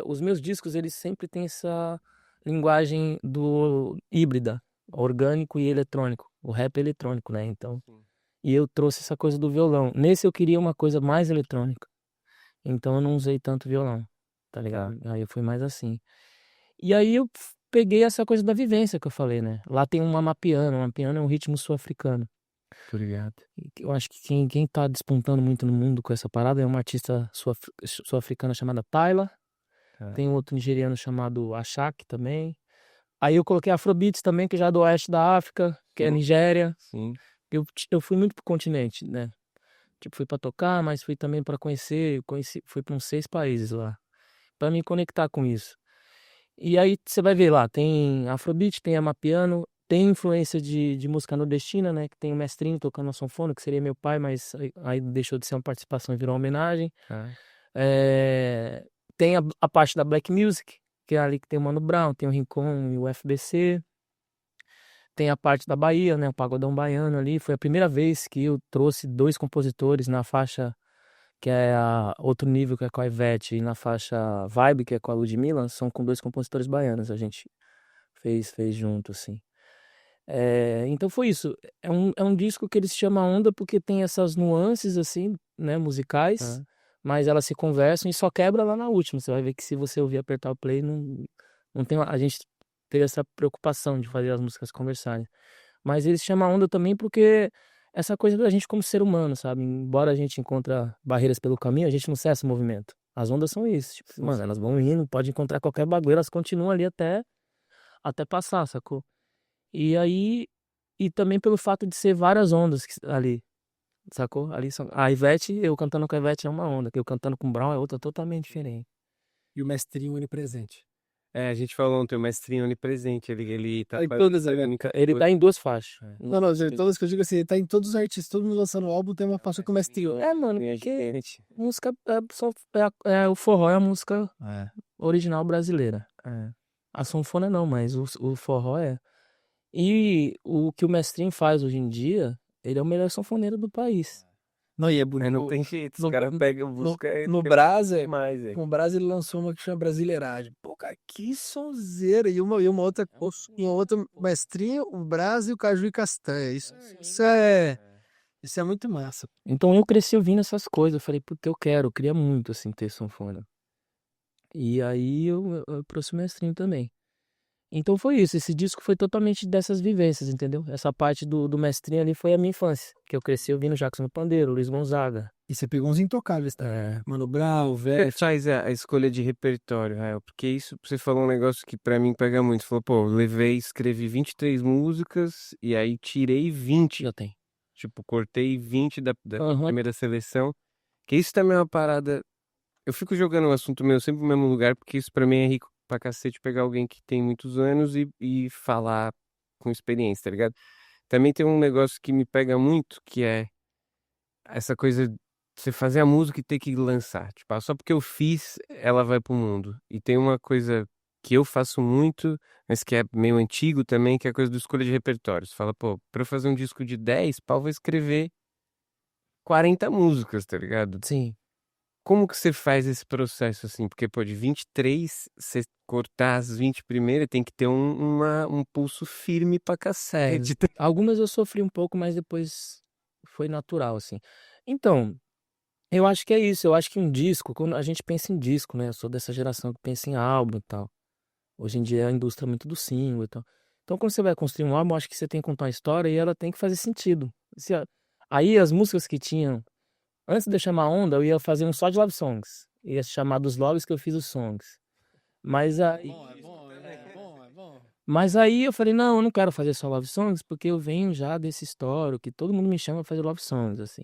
[SPEAKER 3] os meus discos, eles sempre têm essa linguagem do híbrida, orgânico e eletrônico. O rap é eletrônico, né? Então,
[SPEAKER 2] Sim.
[SPEAKER 3] e eu trouxe essa coisa do violão. Nesse eu queria uma coisa mais eletrônica. Então eu não usei tanto violão, tá
[SPEAKER 2] Tá.
[SPEAKER 3] ligado? Aí eu fui mais assim. E aí peguei essa coisa da vivência que eu falei, né? Lá tem um amapiano é um ritmo sul-africano.
[SPEAKER 2] Obrigado.
[SPEAKER 3] Eu acho que quem tá despontando muito no mundo com essa parada é uma artista sul-africana chamada Tyla.
[SPEAKER 2] Tá.
[SPEAKER 3] Tem um outro nigeriano chamado Ashak também. Aí eu coloquei Afrobeats também, que já é do oeste da África, que é Nigéria.
[SPEAKER 2] Sim.
[SPEAKER 3] Eu fui muito pro continente, né? Tipo, fui pra tocar, mas fui também pra conhecer. Fui pra uns 6 países lá, pra me conectar com isso. E aí você vai ver lá, tem Afrobeat, tem amapiano, tem influência de música nordestina, né? Que tem o Mestrinho tocando a sanfona, que seria meu pai, mas aí deixou de ser uma participação e virou uma homenagem.
[SPEAKER 2] Tá.
[SPEAKER 3] Tem a parte da Black Music, que é ali que tem o Mano Brown, tem o Rincon e o FBC. Tem a parte da Bahia, né? O Pagodão Baiano ali. Foi a primeira vez que eu trouxe 2 compositores na faixa que é outro nível, que é com a Ivete, e na faixa Vibe, que é com a Ludmilla, são com 2 compositores baianos. A gente fez junto, assim. Então foi isso. É um disco que ele se chama Onda porque tem essas nuances, assim, né, musicais, mas elas se conversam e só quebra lá na última. Você vai ver que se você ouvir apertar o play, não tem. A gente teve essa preocupação de fazer as músicas conversarem. Mas ele se chama Onda também porque essa coisa da gente como ser humano, sabe? Embora a gente encontra barreiras pelo caminho, a gente não cessa o movimento. As ondas são isso. Tipo, mano, elas vão indo, pode encontrar qualquer bagulho, elas continuam ali até passar, sacou? E aí, e também pelo fato de ser várias ondas ali, sacou? Ali a Ivete, eu cantando com a Ivete é uma onda, que eu cantando com o Brown é outra totalmente diferente.
[SPEAKER 1] E o mestrinho onipresente.
[SPEAKER 2] A gente falou ontem, o Mestrinho onipresente, ele tá...
[SPEAKER 1] Em todas,
[SPEAKER 3] Ele tá em 2 faixas.
[SPEAKER 1] Não, gente, todas que eu digo assim, ele tá em todos os artistas, todo mundo lançando álbum, tem uma faixa com o mestrinho.
[SPEAKER 3] Mano, porque música o forró é a música original brasileira. A sanfona não, mas o forró é. E o que o Mestrinho faz hoje em dia, ele é o melhor sanfoneiro do país.
[SPEAKER 1] Não, e é bonito.
[SPEAKER 2] Não tem jeito, os caras pegam música...
[SPEAKER 1] No Brasa,
[SPEAKER 2] mais,
[SPEAKER 1] com o Brasa ele lançou uma que chama Brasileiragem. Pô, cara, que sonzeira. E uma outra, mestrinho, o Brasa e o Caju e Castanha. Isso é muito massa.
[SPEAKER 3] Então eu cresci ouvindo essas coisas. Eu falei, puta, eu queria muito, assim, ter sanfona. E aí eu trouxe o Mestrinho também. Então foi isso, esse disco foi totalmente dessas vivências, entendeu? Essa parte do Mestrinho ali foi a minha infância, que eu cresci ouvindo Jackson no Pandeiro, Luiz Gonzaga.
[SPEAKER 1] E você pegou uns intocáveis, tá? Mano Brown, velho.
[SPEAKER 2] Faz a escolha de repertório, Rael, porque isso, você falou um negócio que pra mim pega muito. Você falou, pô, escrevi 23 músicas e aí tirei 20.
[SPEAKER 3] Já tem.
[SPEAKER 2] Tipo, cortei 20 da
[SPEAKER 3] Uhum.
[SPEAKER 2] primeira seleção. Que isso também é uma parada. Eu fico jogando o assunto meu sempre no mesmo lugar, porque isso pra mim é rico pra cacete pegar alguém que tem muitos anos e falar com experiência, tá ligado? Também tem um negócio que me pega muito, que é essa coisa de você fazer a música e ter que lançar. Tipo, só porque eu fiz, ela vai pro mundo. E tem uma coisa que eu faço muito, mas que é meio antigo também, que é a coisa do escolha de repertório. Você fala, pô, pra eu fazer um disco de 10, pau, vou escrever 40 músicas, tá ligado?
[SPEAKER 3] Sim.
[SPEAKER 2] Como que você faz esse processo assim? Porque, pô, de 23, você cortar as 20 primeiras, tem que ter um pulso firme pra cacete.
[SPEAKER 3] Algumas eu sofri um pouco, mas depois foi natural, assim. Então, eu acho que é isso. Eu acho que um disco, quando a gente pensa em disco, né? Eu sou dessa geração que pensa em álbum e tal. Hoje em dia a indústria é muito do single e tal. Então, quando você vai construir um álbum, eu acho que você tem que contar uma história e ela tem que fazer sentido. Aí as músicas que tinham, antes de eu chamar Onda, eu ia fazer um só de love songs. Ia se chamar dos loves que eu fiz os songs. Mas aí.
[SPEAKER 1] É bom.
[SPEAKER 3] Mas aí eu falei, não, eu não quero fazer só love songs, porque eu venho já desse histórico, que todo mundo me chama pra fazer love songs, assim.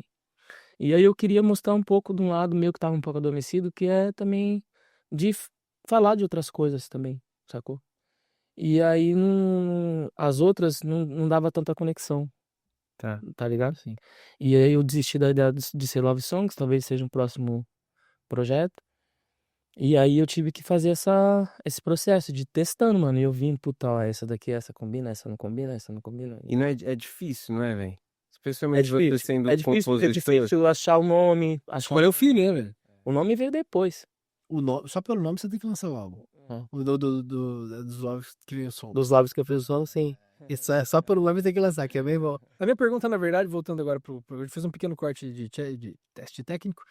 [SPEAKER 3] E aí eu queria mostrar um pouco de um lado meu que tava um pouco adormecido, que é também de falar de outras coisas também, sacou? E aí as outras não dava tanta conexão, tá ligado?
[SPEAKER 2] Sim.
[SPEAKER 3] E aí eu desisti da ideia de ser love songs, talvez seja um próximo projeto. E aí eu tive que fazer esse processo de testando, mano. E eu vim, puta, ó, essa daqui, essa combina, essa não combina, essa não combina.
[SPEAKER 2] E não é difícil, não é, velho?
[SPEAKER 3] É
[SPEAKER 2] Especialmente você
[SPEAKER 3] difícil.
[SPEAKER 2] sendo
[SPEAKER 3] É difícil
[SPEAKER 2] compositor.
[SPEAKER 3] achar o nome.
[SPEAKER 1] Escolher o filho, né, velho?
[SPEAKER 3] O nome veio depois.
[SPEAKER 1] Só pelo nome você tem que lançar o álbum. O dos ovos que vem o som.
[SPEAKER 3] Dos lábios que eu fiz o som, sim.
[SPEAKER 1] Isso é só pelo nome tem que lançar, que é bem bom. A minha pergunta, na verdade, voltando agora eu fiz um pequeno corte de teste técnico,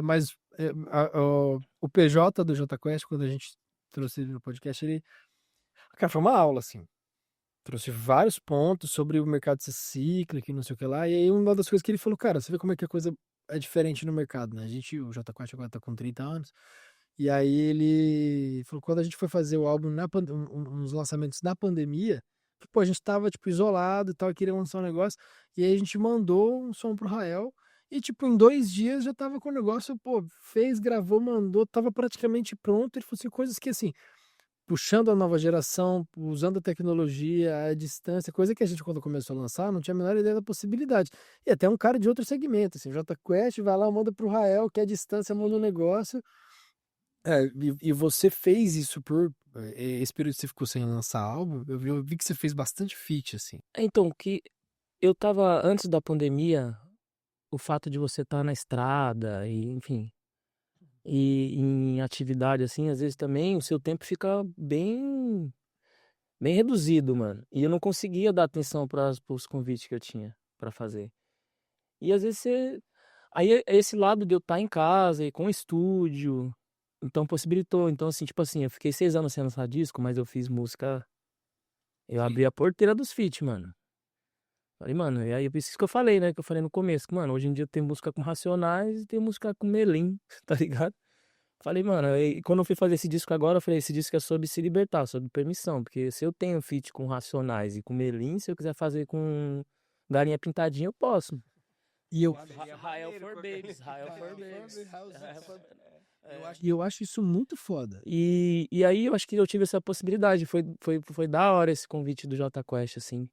[SPEAKER 1] mas o PJ do Jota Quest, quando a gente trouxe ele no podcast, Cara, foi uma aula, assim. Trouxe vários pontos sobre o mercado ser cíclico e não sei o que lá. E aí uma das coisas que ele falou, cara, você vê como é que a coisa é diferente no mercado, né? O J4 agora tá com 30 anos. E aí ele falou, quando a gente foi fazer o álbum nos lançamentos na pandemia, pô, a gente tava, tipo, isolado e tal, queria lançar um negócio. E aí a gente mandou um som pro Rael. E, tipo, em 2 dias já tava com o negócio, pô, fez, gravou, mandou, tava praticamente pronto. Ele falou assim, coisas que, assim, puxando a nova geração, usando a tecnologia, a distância, coisa que a gente, quando começou a lançar, não tinha a menor ideia da possibilidade. E até um cara de outro segmento, assim, o Jota Quest vai lá, manda pro Rael, que é a distância, manda um negócio. E você fez isso esse período que você ficou sem lançar álbum, eu vi que você fez bastante feat, assim.
[SPEAKER 3] Então, que eu tava, antes da pandemia, o fato de você estar na estrada, e enfim, e em atividade assim, às vezes também o seu tempo fica bem reduzido, mano. E eu não conseguia dar atenção para os convites que eu tinha pra fazer. E às vezes você. Aí esse lado de eu estar em casa e com estúdio, então possibilitou. Então, assim, tipo assim, eu fiquei 6 anos sem lançar disco, mas eu fiz música. Eu abri a porteira dos feat, mano. Falei, mano, e aí por isso que eu falei, né? Que eu falei no começo, que, mano, hoje em dia tem música com Racionais e tem música com Melim, tá ligado? Falei, mano, e quando eu fui fazer esse disco agora, eu falei, esse disco é sobre se libertar, sobre permissão. Porque se eu tenho feat com Racionais e com Melim, se eu quiser fazer com Galinha Pintadinha, eu posso.
[SPEAKER 1] E eu,
[SPEAKER 3] Rael for Babies, Rael for Babies.
[SPEAKER 1] e eu acho isso muito foda.
[SPEAKER 3] E aí eu acho que eu tive essa possibilidade. Foi da hora esse convite do Jota Quest, assim.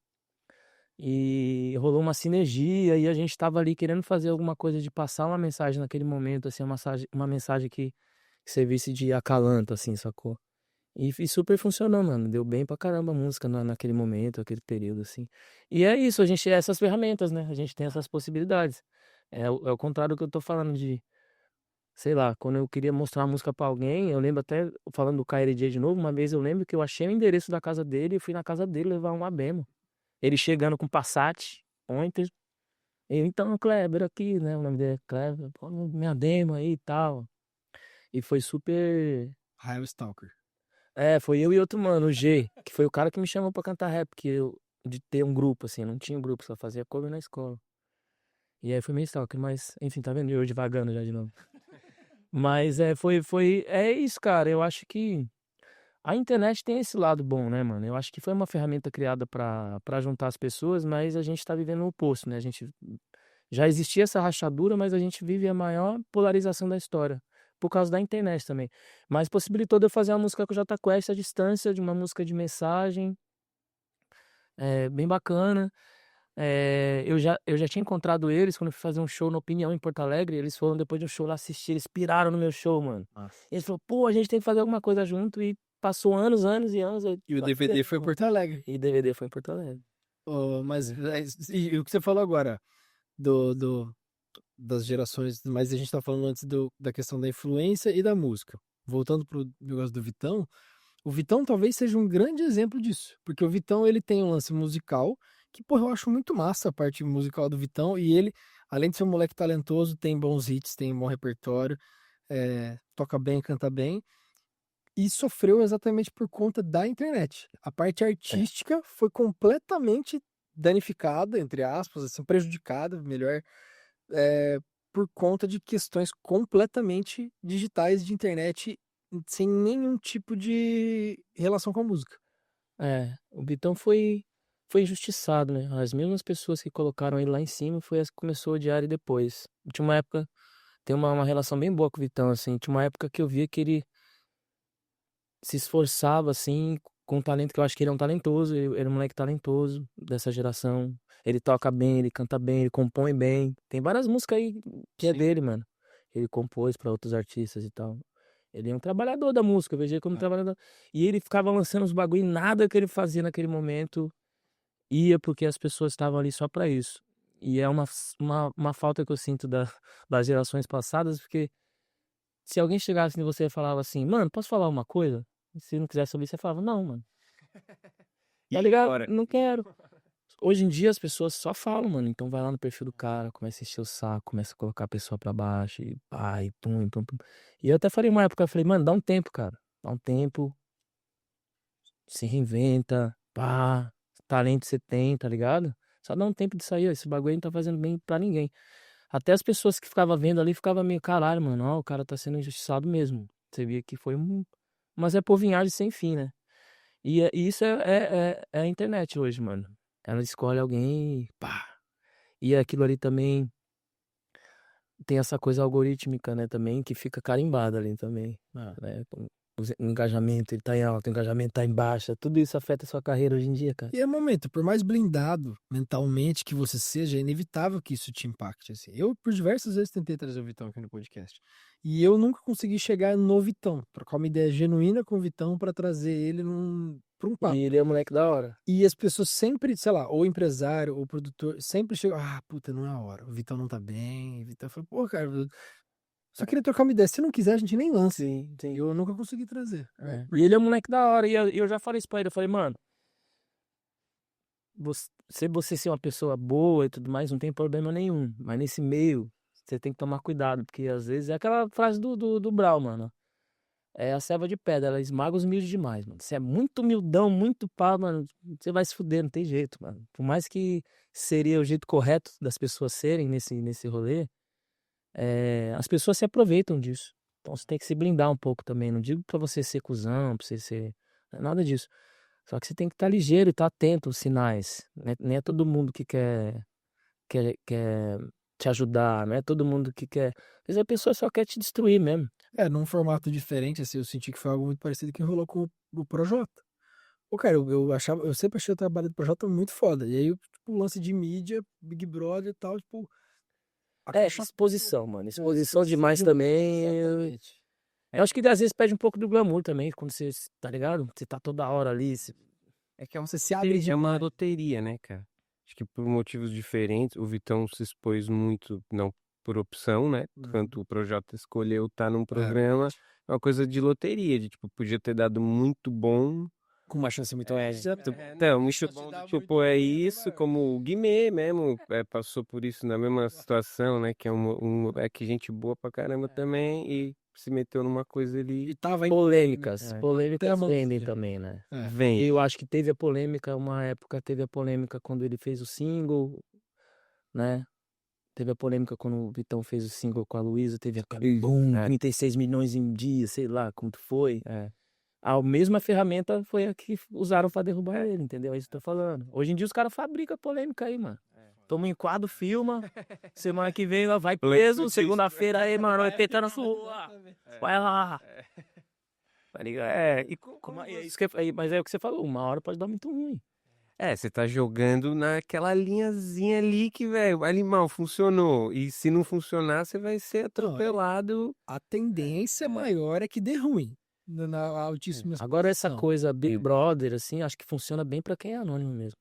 [SPEAKER 3] E rolou uma sinergia e a gente tava ali querendo fazer alguma coisa de passar uma mensagem naquele momento, assim, uma mensagem que servisse de acalanto, assim, sacou? E super funcionou, mano. Deu bem pra caramba a música naquele momento, aquele período, assim. E é isso, a gente tem essas ferramentas, né? A gente tem essas possibilidades. É o contrário do que eu tô falando de, sei lá, quando eu queria mostrar uma música pra alguém, eu lembro até, falando do KLJ de novo, uma vez eu lembro que eu achei o endereço da casa dele e fui na casa dele levar uma Bemo. Ele chegando com Passat, Pointer. Eu, então, Kleber aqui, né? O nome dele é Kleber, pô, minha demo aí e tal. E foi super.
[SPEAKER 1] Rael Stalker.
[SPEAKER 3] Foi eu e outro mano, o G, que foi o cara que me chamou pra cantar rap, porque de ter um grupo, assim, eu não tinha um grupo, só fazia cover na escola. E aí foi meio stalker, mas, enfim, tá vendo? Eu devagando já de novo. Mas é isso, cara. Eu acho que a internet tem esse lado bom, né, mano? Eu acho que foi uma ferramenta criada pra juntar as pessoas, mas a gente tá vivendo o oposto, né? A gente já existia essa rachadura, mas a gente vive a maior polarização da história. Por causa da internet também. Mas possibilitou de eu fazer uma música com o Jota Quest à distância, de uma música de mensagem, bem bacana. Eu já tinha encontrado eles quando eu fui fazer um show na Opinião em Porto Alegre. Eles foram depois de um show lá assistir, eles piraram no meu show, mano.
[SPEAKER 1] Nossa.
[SPEAKER 3] E eles falaram, pô, a gente tem que fazer alguma coisa junto. E passou anos, anos e anos.
[SPEAKER 1] E o DVD foi em Porto Alegre.
[SPEAKER 3] E o DVD foi em Porto Alegre.
[SPEAKER 1] Mas e o que você falou agora das gerações, mas a gente tá falando antes da questão da influência e da música. Voltando pro negócio do Vitão, o Vitão talvez seja um grande exemplo disso, porque o Vitão ele tem um lance musical que, pô, eu acho muito massa a parte musical do Vitão, e ele, além de ser um moleque talentoso, tem bons hits, tem um bom repertório, toca bem, canta bem, e sofreu exatamente por conta da internet. A parte artística foi completamente danificada, entre aspas, assim, prejudicada, melhor, por conta de questões completamente digitais de internet, sem nenhum tipo de relação com a música.
[SPEAKER 3] O Vitão foi injustiçado, né? As mesmas pessoas que colocaram ele lá em cima foi as que começou a odiar ele depois. Tinha uma época, tem uma relação bem boa com o Vitão, assim. Tinha uma época que eu via que ele se esforçava, assim, com o talento, que eu acho que ele é um talentoso, ele é um moleque talentoso dessa geração. Ele toca bem, ele canta bem, ele compõe bem. Tem várias músicas aí que é
[SPEAKER 1] Sim.
[SPEAKER 3] dele, mano. Ele compôs pra outros artistas e tal. Ele é um trabalhador da música, eu vejo ele como trabalhador. E ele ficava lançando os bagulho e nada que ele fazia naquele momento ia porque as pessoas estavam ali só pra isso. E é uma falta que eu sinto das gerações passadas, porque se alguém chegasse em você e falava assim, mano, posso falar uma coisa? E se não quisesse ouvir, você falava, não, mano. Tá ligado?
[SPEAKER 2] Agora,
[SPEAKER 3] Não quero. Hoje em dia as pessoas só falam, mano. Então vai lá no perfil do cara, começa a encher o saco, começa a colocar a pessoa pra baixo, e pá, e pum, e pum, pum. E eu até falei uma época, eu falei, mano, dá um tempo, cara. Dá um tempo. se reinventa, pá, talento você tem, tá ligado? Só dá um tempo de sair, ó, esse bagulho não tá fazendo bem pra ninguém. Até as pessoas que ficavam vendo ali ficavam meio, caralho, mano, ó, o cara tá sendo injustiçado mesmo. Você via que foi um. Mas é povinhagem sem fim, né? E isso é a internet hoje, mano. Ela escolhe alguém e pá. E aquilo ali também tem essa coisa algorítmica, né, também, que fica carimbada ali também, né? O engajamento, ele tá em alta, o engajamento tá em baixa. Tudo isso afeta a sua carreira hoje em dia, cara.
[SPEAKER 1] E é momento, por mais blindado mentalmente que você seja, é inevitável que isso te impacte. Assim. Eu, por diversas vezes, tentei trazer o Vitão aqui no podcast. E eu nunca consegui chegar no Vitão, trocar uma ideia genuína com o Vitão pra trazer ele pra um papo.
[SPEAKER 3] E ele é um moleque da hora.
[SPEAKER 1] E as pessoas sempre, sei lá, ou o empresário, ou o produtor, sempre chegam, puta, não é a hora. O Vitão não tá bem. O Vitão falou, pô, cara, eu só queria trocar uma ideia. Se não quiser, a gente nem lança.
[SPEAKER 3] Sim, sim.
[SPEAKER 1] Eu nunca consegui trazer.
[SPEAKER 3] E ele é um moleque da hora. E eu já falei isso pra ele. Eu falei, mano, se você ser uma pessoa boa e tudo mais, não tem problema nenhum. Mas nesse meio, você tem que tomar cuidado. Porque às vezes é aquela frase do Brau, mano. É a selva de pedra, ela esmaga os humildes demais, mano. Você é muito humildão, muito pá, mano. Você vai se fuder, não tem jeito, mano. Por mais que seria o jeito correto das pessoas serem nesse rolê, as pessoas se aproveitam disso. Então você tem que se blindar um pouco também. Não digo pra você ser cuzão, pra você ser. Não é nada disso. Só que você tem que estar ligeiro e estar atento aos sinais. Nem é todo mundo que quer te ajudar, não é todo mundo que quer. Às vezes a pessoa só quer te destruir mesmo.
[SPEAKER 1] Num formato diferente, assim, eu senti que foi algo muito parecido que rolou com o Projota. Pô, cara, eu sempre achei o trabalho do Projota muito foda. E aí, tipo, o lance de mídia, Big Brother e tal, tipo.
[SPEAKER 3] Exposição, mano. Exposição demais também.
[SPEAKER 1] Exatamente.
[SPEAKER 3] Eu acho que às vezes perde um pouco do glamour também, quando você, tá ligado? Você tá toda hora ali.
[SPEAKER 2] É que
[SPEAKER 1] Você se abre
[SPEAKER 2] é uma
[SPEAKER 1] demais.
[SPEAKER 2] loteria, né, cara? Acho que por motivos diferentes, o Vitão se expôs muito, não por opção, né? Quanto o Projota escolheu estar num programa, é uma coisa de loteria, de tipo, podia ter dado muito bom.
[SPEAKER 1] Com uma chance muito alta.
[SPEAKER 2] Então, muito bom, tipo, é isso, como o Guimê mesmo, passou por isso na mesma situação, né? Que é que gente boa pra caramba também, e se meteu numa coisa ali.
[SPEAKER 1] E tava em
[SPEAKER 3] Polêmicas.
[SPEAKER 2] É.
[SPEAKER 3] Polêmicas
[SPEAKER 1] Temos-
[SPEAKER 3] vendem também, né?
[SPEAKER 2] Vem.
[SPEAKER 3] Eu acho que teve a polêmica, uma época teve a polêmica quando ele fez o single, né? Teve a polêmica quando o Vitão fez o single com a Luísa, teve aquele boom, 36 milhões em um dia, sei lá como foi. A mesma ferramenta foi a que usaram pra derrubar ele, entendeu? É isso que eu tô falando. Hoje em dia os caras fabricam polêmica aí, mano. Toma um enquadro, filma. Semana que vem ela vai preso. Segunda-feira aí, mano, vai petar na sua. Vai lá. Tá ligado? Mas é o que você falou, uma hora pode dar muito ruim.
[SPEAKER 2] Você tá jogando naquela linhazinha ali que, velho, ali mal funcionou. E se não funcionar, você vai ser atropelado.
[SPEAKER 1] A tendência maior é que dê ruim. Na altíssima
[SPEAKER 3] Agora essa
[SPEAKER 1] exposição.
[SPEAKER 3] coisa Big Brother, assim, acho que funciona bem pra quem é anônimo mesmo.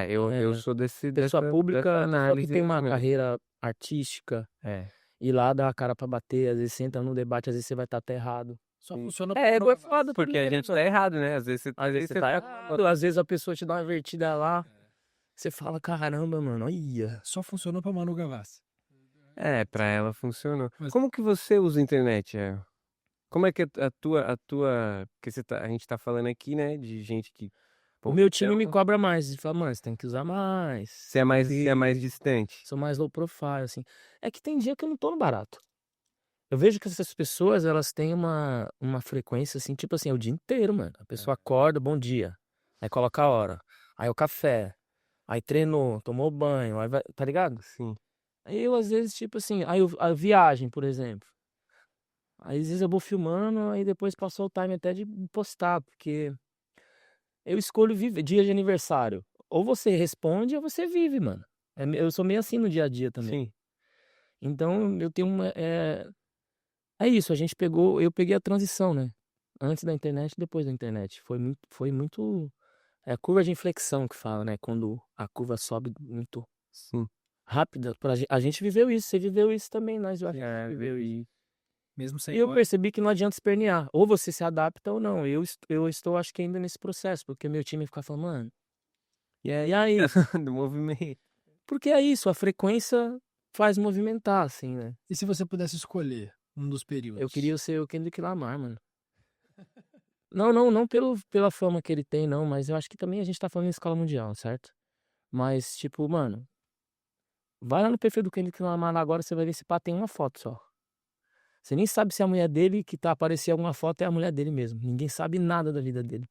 [SPEAKER 2] Eu sou
[SPEAKER 3] Pessoa
[SPEAKER 2] dessa
[SPEAKER 3] pública, pessoa que
[SPEAKER 2] análise.
[SPEAKER 3] tem uma carreira artística, ir lá dar a cara pra bater, às vezes você entra num debate, às vezes você vai estar até errado.
[SPEAKER 1] Só funciona
[SPEAKER 3] Ego é foda
[SPEAKER 2] Porque a gente tá errado, né? Às vezes você
[SPEAKER 3] tá errado, às vezes a pessoa te dá uma invertida lá, você fala, caramba, mano, olha.
[SPEAKER 1] Só funcionou pra Manu Gavassi.
[SPEAKER 2] Pra ela funcionou.
[SPEAKER 1] Mas-
[SPEAKER 2] Como que você usa a internet? Como é que a tua... Porque a gente tá falando aqui, né, de gente que...
[SPEAKER 3] O meu time me cobra mais, e fala, mano, você tem que usar mais.
[SPEAKER 2] Você é mais distante.
[SPEAKER 3] Sou mais low profile, assim. É que tem dia que eu não tô no barato. Eu vejo que essas pessoas, elas têm uma frequência, assim, tipo assim, é o dia inteiro, mano. A pessoa acorda, bom dia. Aí coloca a hora. Aí o café. Aí treinou, tomou banho, aí vai, tá ligado?
[SPEAKER 2] Sim.
[SPEAKER 3] Aí eu, às vezes, tipo assim, a viagem, por exemplo. Aí, às vezes eu vou filmando, aí depois passou o time até de postar, porque eu escolho viver dia de aniversário. Ou você responde ou você vive, mano. Eu sou meio assim no dia a dia também.
[SPEAKER 2] Sim.
[SPEAKER 3] Então, eu tenho uma... É isso, eu peguei a transição, né? Antes da internet e depois da internet. Foi muito é a curva de inflexão que fala, né? Quando a curva sobe muito rápida. A gente viveu isso, você viveu isso também, nós já viveu isso.
[SPEAKER 1] Mesmo sem
[SPEAKER 3] E eu percebi que não adianta espernear. Ou você se adapta ou não. Eu estou, acho que ainda nesse processo, porque meu time fica falando, mano, e aí?
[SPEAKER 2] Do movimento.
[SPEAKER 3] Porque é isso, a frequência faz movimentar, assim, né?
[SPEAKER 1] E se você pudesse escolher um dos períodos?
[SPEAKER 3] Eu queria ser o Kendrick Lamar, mano. Não pela fama que ele tem, não, mas eu acho que também a gente tá falando em escala mundial, certo? Mas, tipo, mano, vai lá no perfil do Kendrick Lamar agora, você vai ver se pá, tem uma foto só. Você nem sabe se a mulher dele que tá aparecendo alguma foto é a mulher dele mesmo. Ninguém sabe nada da vida dele.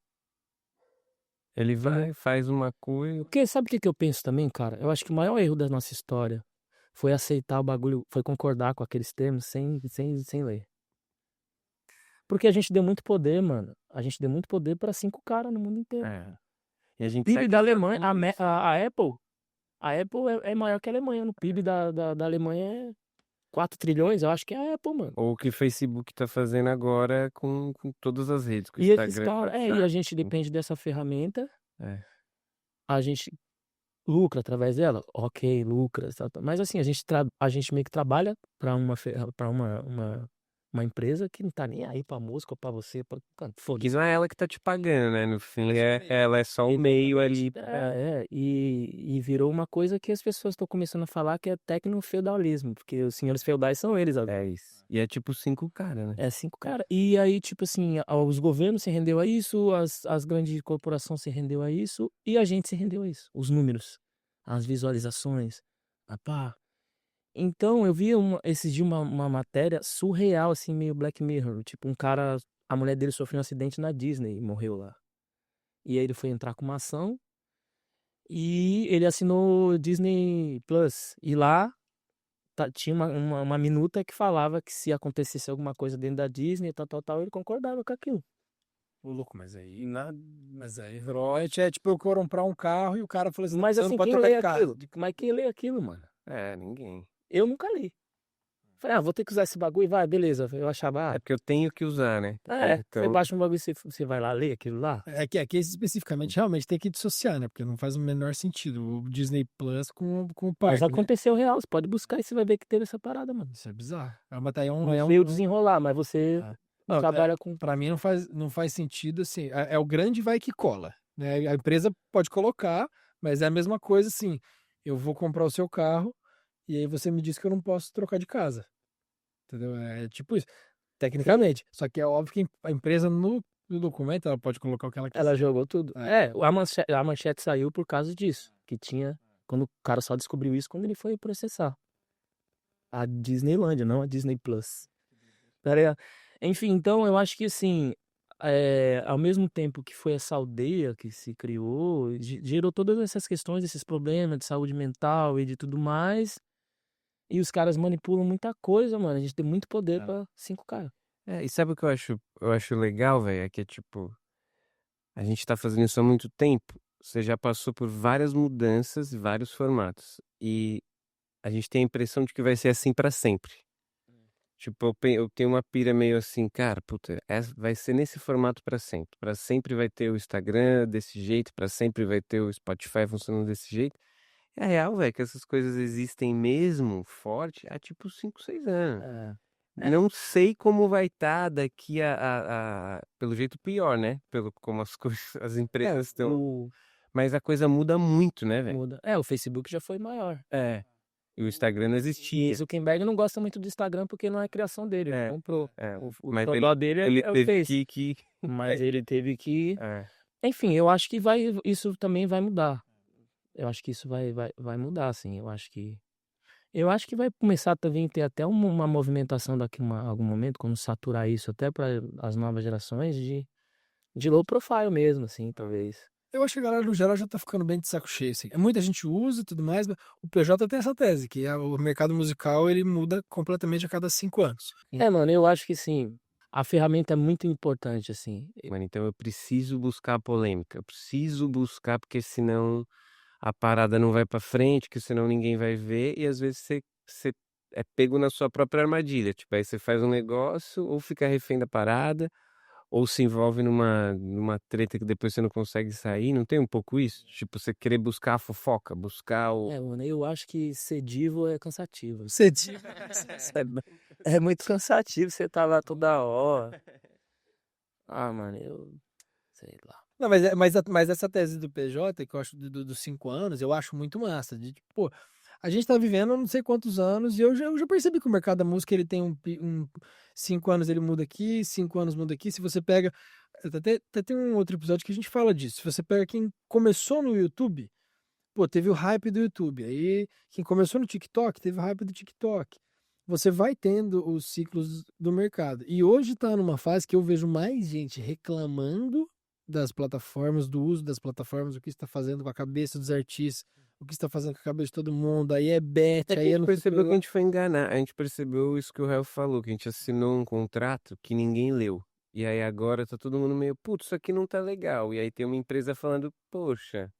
[SPEAKER 2] Ele
[SPEAKER 3] Entendeu?
[SPEAKER 2] vai, faz uma coisa.
[SPEAKER 3] Porque sabe o que que eu penso também, cara? Eu acho que o maior erro da nossa história foi aceitar o bagulho, foi concordar com aqueles termos sem ler. Porque a gente deu muito poder, mano. A gente deu muito poder pra 5 caras no mundo inteiro.
[SPEAKER 2] É. E a gente
[SPEAKER 3] PIB
[SPEAKER 2] segue
[SPEAKER 3] da Alemanha,
[SPEAKER 2] fazendo isso.
[SPEAKER 3] a Apple é maior que a Alemanha. No PIB da Alemanha é 4 trilhões, eu acho que é a Apple, mano.
[SPEAKER 2] Ou o que o Facebook tá fazendo agora com todas as redes, com o
[SPEAKER 3] E esses
[SPEAKER 2] Instagram,
[SPEAKER 3] caras, e a
[SPEAKER 2] WhatsApp.
[SPEAKER 3] gente depende dessa ferramenta,
[SPEAKER 2] É.
[SPEAKER 3] a gente lucra através dela? Ok, lucra, tal. Mas assim, a gente meio que trabalha pra uma empresa que não tá nem aí pra música ou pra você,
[SPEAKER 2] Que
[SPEAKER 3] foda-se.
[SPEAKER 2] não é ela que tá te pagando, né? No fim,
[SPEAKER 1] Exatamente.
[SPEAKER 2] ela é só um meio ali.
[SPEAKER 3] E virou uma coisa que as pessoas estão começando a falar que é tecno-feudalismo, porque os senhores feudais são eles agora.
[SPEAKER 2] É isso. E é tipo 5 cara, né?
[SPEAKER 3] É 5 cara. E aí, tipo assim, os governos se rendeu a isso, as grandes corporações se rendeu a isso, e a gente se rendeu a isso. Os números, as visualizações, pá. Então, eu vi esses dias uma matéria surreal, assim, meio Black Mirror. Tipo, um cara, a mulher dele sofreu um acidente na Disney e morreu lá. E aí ele foi entrar com uma ação e ele assinou Disney Plus. E lá tinha uma minuta que falava que se acontecesse alguma coisa dentro da Disney, tal, ele concordava com aquilo.
[SPEAKER 1] Ô, louco, mas aí royalty é tipo eu comprar um carro e o cara falou assim,
[SPEAKER 3] Mas
[SPEAKER 1] você não
[SPEAKER 3] assim,
[SPEAKER 1] pode
[SPEAKER 3] quem
[SPEAKER 1] trocar
[SPEAKER 3] lê
[SPEAKER 1] de casa.
[SPEAKER 3] aquilo? Mas quem lê aquilo, mano?
[SPEAKER 2] É, ninguém.
[SPEAKER 3] Eu nunca li. Falei, vou ter que usar esse bagulho, vai, beleza. Eu achava,
[SPEAKER 2] É porque eu tenho que usar, né?
[SPEAKER 3] você
[SPEAKER 2] Então,
[SPEAKER 3] baixa um bagulho e você vai lá ler aquilo lá.
[SPEAKER 1] É que especificamente realmente tem que dissociar, né? Porque não faz o menor sentido o Disney Plus com o
[SPEAKER 3] Mas
[SPEAKER 1] parque, né?
[SPEAKER 3] aconteceu real, você pode buscar e você vai ver que teve essa parada, mano.
[SPEAKER 1] Isso é bizarro. Tá aí
[SPEAKER 3] Não veio desenrolar, mas você
[SPEAKER 1] Não,
[SPEAKER 3] trabalha com.
[SPEAKER 1] pra mim não faz sentido assim. É o grande vai que cola, né? A empresa pode colocar, mas é a mesma coisa assim. Eu vou comprar o seu carro e aí você me diz que eu não posso trocar de casa. Entendeu? É tipo isso. Tecnicamente. Só que é óbvio que a empresa no documento ela pode colocar o que ela
[SPEAKER 3] Ela
[SPEAKER 1] quiser.
[SPEAKER 3] jogou tudo. A manchete saiu por causa disso. Que tinha. Quando o cara só descobriu isso quando ele foi processar. A Disneylândia, não a Disney Plus. Tá ligado? Enfim, então eu acho que assim. Ao mesmo tempo que foi essa aldeia que se criou, gerou todas essas questões, esses problemas de saúde mental e de tudo mais. E os caras manipulam muita coisa, mano. A gente tem muito poder pra 5 caras.
[SPEAKER 2] e sabe o que eu acho legal, velho? É que é tipo, a gente tá fazendo isso há muito tempo. Você já passou por várias mudanças e vários formatos. E a gente tem a impressão de que vai ser assim pra sempre. Tipo, eu tenho uma pira meio assim, cara, puta, vai ser nesse formato pra sempre. Pra sempre vai ter o Instagram desse jeito, pra sempre vai ter o Spotify funcionando desse jeito. É real, velho, que essas coisas existem mesmo forte há tipo 5, 6 anos.
[SPEAKER 3] É.
[SPEAKER 2] Não sei como vai estar daqui pelo jeito pior, né? Pelo como as coisas, as empresas estão.
[SPEAKER 3] O,
[SPEAKER 2] Mas a coisa muda muito, né, velho?
[SPEAKER 3] muda. O Facebook já foi maior.
[SPEAKER 2] É. E o Instagram não
[SPEAKER 3] E
[SPEAKER 2] existia.
[SPEAKER 3] Zuckerberg não gosta muito do Instagram porque não é criação dele, ele
[SPEAKER 2] É,
[SPEAKER 3] comprou.
[SPEAKER 2] é.
[SPEAKER 3] O
[SPEAKER 2] Mas
[SPEAKER 3] xodó dele
[SPEAKER 2] ele
[SPEAKER 3] é o
[SPEAKER 2] teve
[SPEAKER 3] Face.
[SPEAKER 2] que.
[SPEAKER 3] Mas ele teve que.
[SPEAKER 2] É.
[SPEAKER 3] Enfim, eu acho que isso também vai mudar. Eu acho que isso vai mudar, assim. Eu acho que vai começar também a ter até uma movimentação daqui a algum momento, quando saturar isso até para as novas gerações de low profile mesmo, assim, talvez.
[SPEAKER 1] Eu acho que a galera no geral já tá ficando bem de saco cheio, assim. Muita gente usa e tudo mais, mas o PJ tem essa tese, que o mercado musical ele muda completamente a cada 5 anos.
[SPEAKER 3] Mano, eu acho que sim. A ferramenta é muito importante, assim.
[SPEAKER 2] Mano, então eu preciso buscar a polêmica. Eu preciso buscar, porque senão a parada não vai pra frente, que senão ninguém vai ver, e às vezes você é pego na sua própria armadilha. Tipo, aí você faz um negócio, ou fica refém da parada, ou se envolve numa treta que depois você não consegue sair. Não tem um pouco isso? Tipo, você querer buscar a fofoca, buscar o.
[SPEAKER 3] Mano, eu acho que ser divo é cansativo.
[SPEAKER 1] Cedinho.
[SPEAKER 3] É muito cansativo, você tá lá toda hora. Mano, eu sei lá.
[SPEAKER 1] Não, mas essa tese do PJ, que eu acho dos 5 anos, eu acho muito massa. De, tipo, pô, A gente tá vivendo há não sei quantos anos e eu já percebi que o mercado da música ele tem 5 anos ele muda aqui, 5 anos muda aqui. Se você pega. Até tem um outro episódio que a gente fala disso. Se você pega quem começou no YouTube, pô, teve o hype do YouTube. Aí quem começou no TikTok, teve o hype do TikTok. Você vai tendo os ciclos do mercado. E hoje tá numa fase que eu vejo mais gente reclamando das plataformas, do uso das plataformas, o que está fazendo com a cabeça dos artistas, o que está fazendo com a cabeça de todo mundo. Aí é bet,
[SPEAKER 2] É que
[SPEAKER 1] aí
[SPEAKER 2] a
[SPEAKER 1] é
[SPEAKER 2] gente
[SPEAKER 1] não sei o que
[SPEAKER 2] percebeu que a
[SPEAKER 1] lá.
[SPEAKER 2] gente foi enganar. A gente percebeu isso que o Rael falou, que a gente assinou um contrato que ninguém leu. E aí agora tá todo mundo meio, putz, isso aqui não tá legal. E aí tem uma empresa falando, poxa,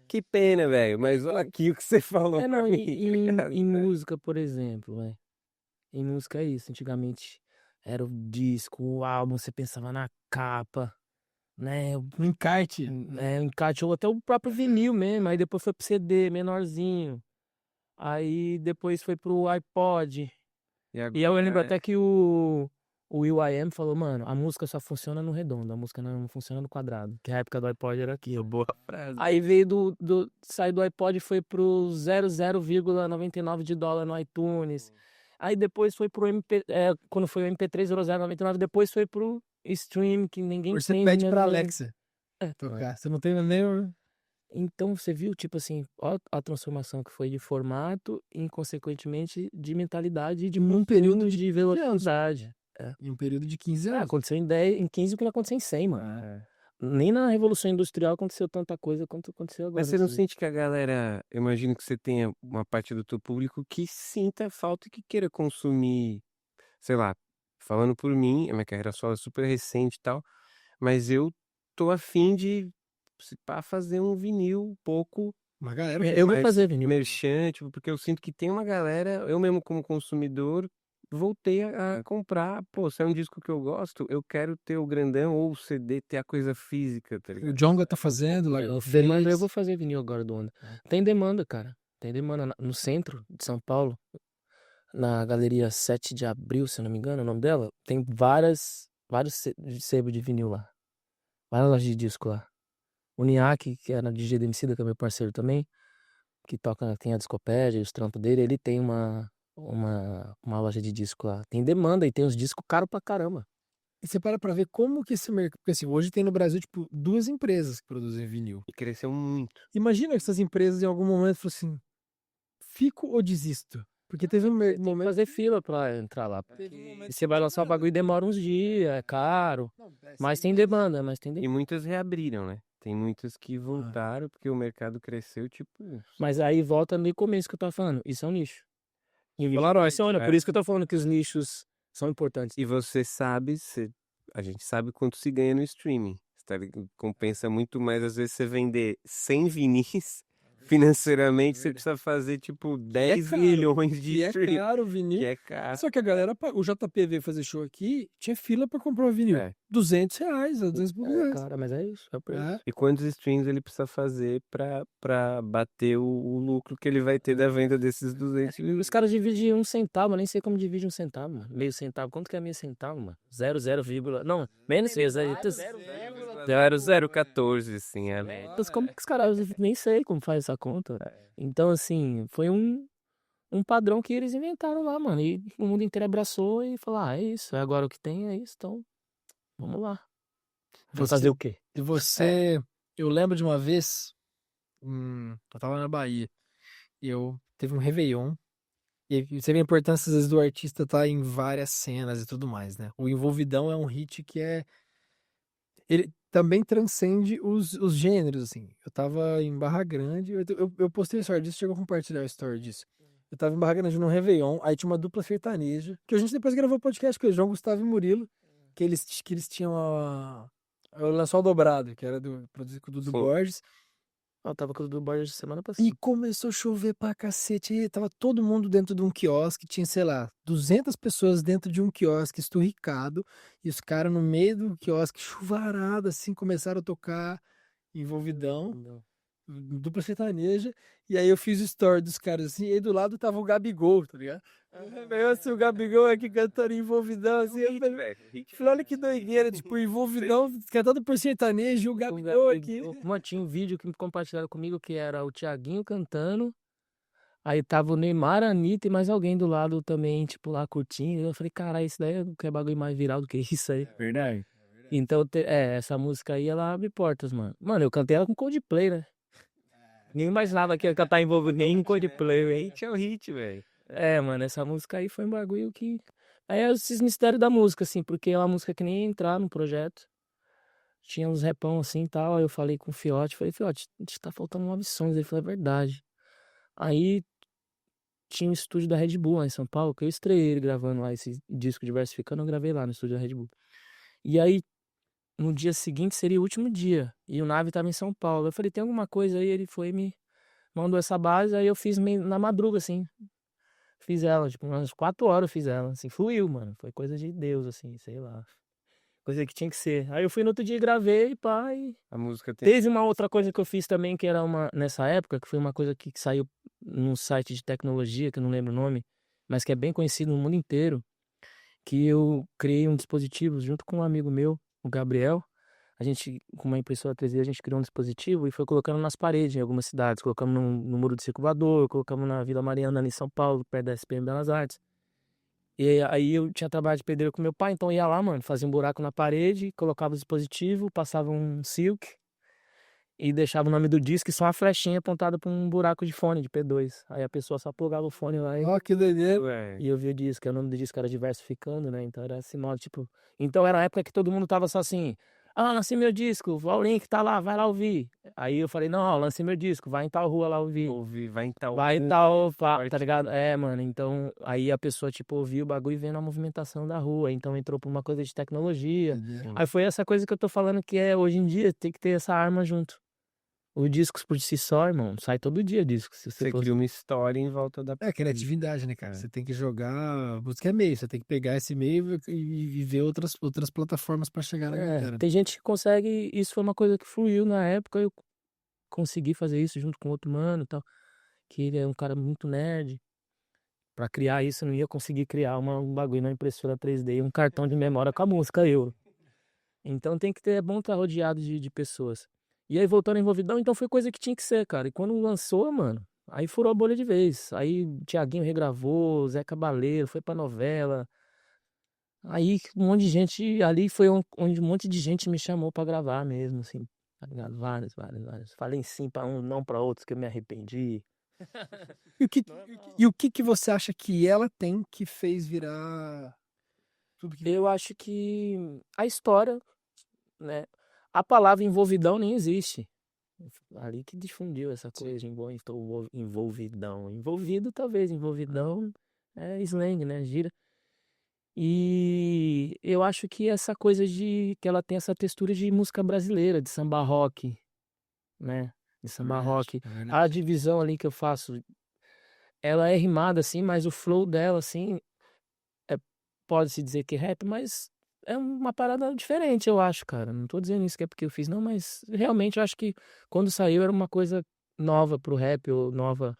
[SPEAKER 2] que pena, velho, mas olha aqui o que você falou
[SPEAKER 3] É,
[SPEAKER 2] pra
[SPEAKER 3] não,
[SPEAKER 2] mim.
[SPEAKER 3] em música, por exemplo, velho. Em música é isso. Antigamente era o disco, o álbum, você pensava na capa, né?
[SPEAKER 1] No encarte.
[SPEAKER 3] O encarte, ou até o próprio vinil mesmo. Aí depois foi pro CD, menorzinho. Aí depois foi pro iPod.
[SPEAKER 2] E
[SPEAKER 3] E eu lembro
[SPEAKER 2] agora
[SPEAKER 3] até que o will.i.am falou, mano, a música só funciona no redondo, a música não funciona no quadrado. Que a época do iPod era aquilo.
[SPEAKER 2] boa frase.
[SPEAKER 3] Aí veio saiu do iPod e foi pro 0,99 de dólar no iTunes. Aí depois foi pro quando foi o MP3 0,99, depois foi pro stream, que ninguém
[SPEAKER 1] Você
[SPEAKER 3] entende,
[SPEAKER 1] pede
[SPEAKER 3] né,
[SPEAKER 1] pra
[SPEAKER 3] velho?
[SPEAKER 1] Alexa tocar. Você não tem nem.
[SPEAKER 3] Então você viu, tipo assim, ó, a transformação que foi de formato e, consequentemente, de mentalidade e de
[SPEAKER 1] Um período
[SPEAKER 3] de
[SPEAKER 1] anos.
[SPEAKER 3] velocidade.
[SPEAKER 1] Em um período de 15 anos.
[SPEAKER 3] Aconteceu em 15 o que não aconteceu em 100, mano.
[SPEAKER 2] É.
[SPEAKER 3] Nem na Revolução Industrial aconteceu tanta coisa quanto aconteceu agora.
[SPEAKER 2] Mas você não
[SPEAKER 3] assim.
[SPEAKER 2] sente que a galera, eu imagino que você tenha uma parte do teu público que sinta falta e que queira consumir, sei lá, falando por mim, a minha carreira solo é super recente e tal, mas eu tô afim de se pá, fazer um vinil um pouco
[SPEAKER 1] Uma galera.
[SPEAKER 3] Eu vou
[SPEAKER 2] mais
[SPEAKER 3] fazer vinil.
[SPEAKER 2] merchan, tipo, porque eu sinto que tem uma galera, eu mesmo como consumidor, voltei a comprar, pô, se é um disco que eu gosto, eu quero ter o grandão ou o CD, ter a coisa física, tá
[SPEAKER 1] O
[SPEAKER 2] ligado?
[SPEAKER 1] Jonga tá fazendo lá.
[SPEAKER 3] Demanda, eu vou fazer vinil agora do Onda. Tem demanda, cara. Tem demanda no centro de São Paulo, na Galeria 7 de Abril, se eu não me engano, é o nome dela. Tem vários sebos de vinil lá. Várias lojas de disco lá. O Niak, que era DJ do Emicida, que é meu parceiro também, que toca, tem a discopédia e os trampos dele, ele tem uma loja de disco lá. Tem demanda e tem os discos caros pra caramba.
[SPEAKER 1] E você para ver como que esse mercado. Porque assim, hoje tem no Brasil, tipo, 2 empresas que produzem vinil.
[SPEAKER 2] E cresceu muito.
[SPEAKER 1] Imagina que essas empresas em algum momento falaram assim: fico ou desisto? Porque teve um
[SPEAKER 3] Tem que
[SPEAKER 1] momento.
[SPEAKER 3] fazer fila pra entrar lá.
[SPEAKER 1] Teve um momento
[SPEAKER 3] E você vai lançar o bagulho e demora uns dias, é caro. Mas tem demanda, mas tem
[SPEAKER 2] E
[SPEAKER 3] demanda.
[SPEAKER 2] muitas reabriram, né? Tem muitas que voltaram porque o mercado cresceu, tipo.
[SPEAKER 3] Mas aí volta no começo que eu tava falando. Isso é um nicho. E
[SPEAKER 1] Claro,
[SPEAKER 3] funciona,
[SPEAKER 2] é.
[SPEAKER 3] por isso que eu tô falando que os nichos são importantes.
[SPEAKER 2] E você sabe, a gente sabe quanto se ganha no streaming. Compensa muito mais, às vezes, você vender 100 vinis. Financeiramente, você precisa fazer, tipo, 10
[SPEAKER 1] caro.
[SPEAKER 2] milhões de
[SPEAKER 1] E é
[SPEAKER 2] streaming.
[SPEAKER 1] caro o vinil.
[SPEAKER 2] Que é caro.
[SPEAKER 1] Só que a galera, o JP veio fazer show aqui, tinha fila pra comprar o vinil.
[SPEAKER 2] É.
[SPEAKER 1] R$200, 200 por mês.
[SPEAKER 3] Cara, mas é isso. É o preço.
[SPEAKER 1] É.
[SPEAKER 2] E quantos streams ele precisa fazer pra bater o lucro que ele vai ter da venda desses 200 mil?
[SPEAKER 3] Os caras dividem 1 centavo, eu nem sei como divide 1 centavo, mano. Meio centavo. Quanto que é meio centavo, mano? 0,0, não, menos
[SPEAKER 2] 0,014, assim, é média.
[SPEAKER 3] Como que os caras, nem sei como faz essa conta. Então, assim, foi um padrão que eles inventaram lá, mano. E o mundo inteiro abraçou e falou, é isso, agora o que tem é isso, então, vamos lá. Vou fazer o quê?
[SPEAKER 1] E você. Eu lembro de uma vez. Eu tava na Bahia. E eu teve um Réveillon. E você vê a importância, às vezes, do artista estar em várias cenas e tudo mais, né? O Envolvidão é um hit que é. Ele também transcende os gêneros, assim. Eu tava em Barra Grande. Eu postei a história disso, chegou a compartilhar a história disso. Eu tava em Barra Grande no Réveillon. Aí tinha uma dupla sertaneja. Que a gente depois gravou podcast com o João Gustavo e Murilo. Que eles tinham o Lençol Dobrado, que era produzido com o Dudu
[SPEAKER 2] Sim.
[SPEAKER 1] Borges.
[SPEAKER 3] Eu tava com o do Borges semana passada.
[SPEAKER 1] E começou a chover pra cacete. E tava todo mundo dentro de um quiosque. Tinha, sei lá, 200 pessoas dentro de um quiosque esturricado. E os caras no meio do quiosque, chuvarada, assim, começaram a tocar Envolvidão, dupla sertaneja. E aí eu fiz o story dos caras assim. E aí do lado tava o Gabigol, tá ligado? Meio assim, o Gabigol aqui cantando Envolvidão, assim. Eu falei, olha que doideira, tipo, Envolvidão cantando por sertanejo e o Gabigol aqui.
[SPEAKER 3] Mano, tinha um vídeo que compartilharam comigo que era o Thiaguinho cantando, Aí tava o Neymar, a Anitta e mais alguém do lado também, tipo, lá curtindo. Eu falei, caralho, isso daí é bagulho mais viral do que isso aí.
[SPEAKER 4] Verdade.
[SPEAKER 3] Então, essa música aí, ela abre portas, mano. Mano, eu cantei ela com Coldplay, né? Nem imaginava que ia cantar envolvido nem em Coldplay, velho.
[SPEAKER 2] Hit é o hit, velho.
[SPEAKER 3] Mano, essa música aí foi um bagulho que... Aí é esses mistérios da música, assim, porque é uma música que nem ia entrar no projeto. Tinha uns repão assim e tal, aí eu falei com o Fiote, falei, Fiote, a gente tá faltando 9 sons. Ele falou, é verdade. Aí tinha um estúdio da Red Bull lá em São Paulo, que eu estreiei ele gravando lá esse disco Diversificando, eu gravei lá no estúdio da Red Bull. E aí, no dia seguinte seria o último dia, e o Nave tava em São Paulo. Eu falei, tem alguma coisa aí? Ele foi e me mandou essa base, aí eu fiz meio na madruga, assim. Fiz ela, tipo, umas 4 horas eu fiz ela, assim, fluiu, mano. Foi coisa de Deus, assim, sei lá. Coisa que tinha que ser. Aí eu fui no outro dia e gravei, pá, e...
[SPEAKER 2] A música tem.
[SPEAKER 3] Teve uma outra coisa que eu fiz também, que era nessa época, que foi uma coisa que saiu num site de tecnologia, que eu não lembro o nome, mas que é bem conhecido no mundo inteiro, que eu criei um dispositivo junto com um amigo meu, o Gabriel. A gente, com uma impressora 3D, a gente criou um dispositivo e foi colocando nas paredes em algumas cidades. Colocamos no Muro do Circulador, colocamos na Vila Mariana, ali em São Paulo, perto da SPM Belas Artes. E aí eu tinha trabalho de pedreiro com meu pai, então eu ia lá, mano, fazia um buraco na parede, colocava o dispositivo, passava um silk e deixava o nome do disco e só uma flechinha apontada pra um buraco de fone de P2. Aí a pessoa só plugava o fone lá
[SPEAKER 1] Ó, que doideira.
[SPEAKER 2] Ué.
[SPEAKER 3] e eu vi o disco, o nome do disco era Diversificando, né? Então era esse modo, tipo. Então era a época que todo mundo tava só assim. Ah, lancei meu disco, o link tá lá, vai lá ouvir. Aí eu falei, não, ó, lancei meu disco, vai em tal rua lá ouvir.
[SPEAKER 2] Ouvi, vai em tal.
[SPEAKER 3] Vai em tal, tá
[SPEAKER 2] Forte.
[SPEAKER 3] ligado? É, mano, então aí a pessoa, tipo, ouviu o bagulho e vendo a movimentação da rua. Então entrou pra uma coisa de tecnologia.
[SPEAKER 1] Doideira.
[SPEAKER 3] Aí foi essa coisa que eu tô falando que é hoje em dia, tem que ter essa arma junto. O disco por si só, irmão, sai todo dia disco. Se você
[SPEAKER 2] Você
[SPEAKER 3] fosse...
[SPEAKER 2] cria uma história em volta da.
[SPEAKER 1] É criatividade, né, cara? Você tem que jogar. A música é meio, você tem que pegar esse meio e ver outras plataformas pra chegar na galera.
[SPEAKER 3] Tem gente que consegue. Isso foi uma coisa que fluiu na época. Eu consegui fazer isso junto com outro mano e tal. Que ele é um cara muito nerd. Pra criar isso, eu não ia conseguir criar um bagulho na impressora 3D e um cartão de memória com a música, eu. Então tem que ter, é bom estar rodeado de pessoas. E aí, voltando ao Envolvidão, então foi coisa que tinha que ser, cara. E quando lançou, mano, aí furou a bolha de vez. Aí Thiaguinho regravou, Zé Cabaleiro, foi pra novela. Aí um monte de gente, ali foi onde um monte de gente me chamou pra gravar mesmo, assim. Tá ligado? Vários, vários, vários. Falei sim pra um, não pra outros, que eu me arrependi.
[SPEAKER 1] E o que você acha que ela tem que fez virar tudo que.
[SPEAKER 3] Eu acho que a história, né? A palavra envolvidão nem existe. Ali que difundiu essa coisa de estou envolvidão. Envolvido, talvez, envolvidão é slang, né? Gira. E eu acho que essa coisa de que ela tem essa textura de música brasileira, de samba rock, né? De samba rock. A divisão ali que eu faço, ela é rimada assim, mas o flow dela assim, é, pode-se dizer que é rap, mas é uma parada diferente, eu acho, cara. Não tô dizendo isso que é porque eu fiz, não, mas realmente eu acho que quando saiu era uma coisa nova pro rap ou nova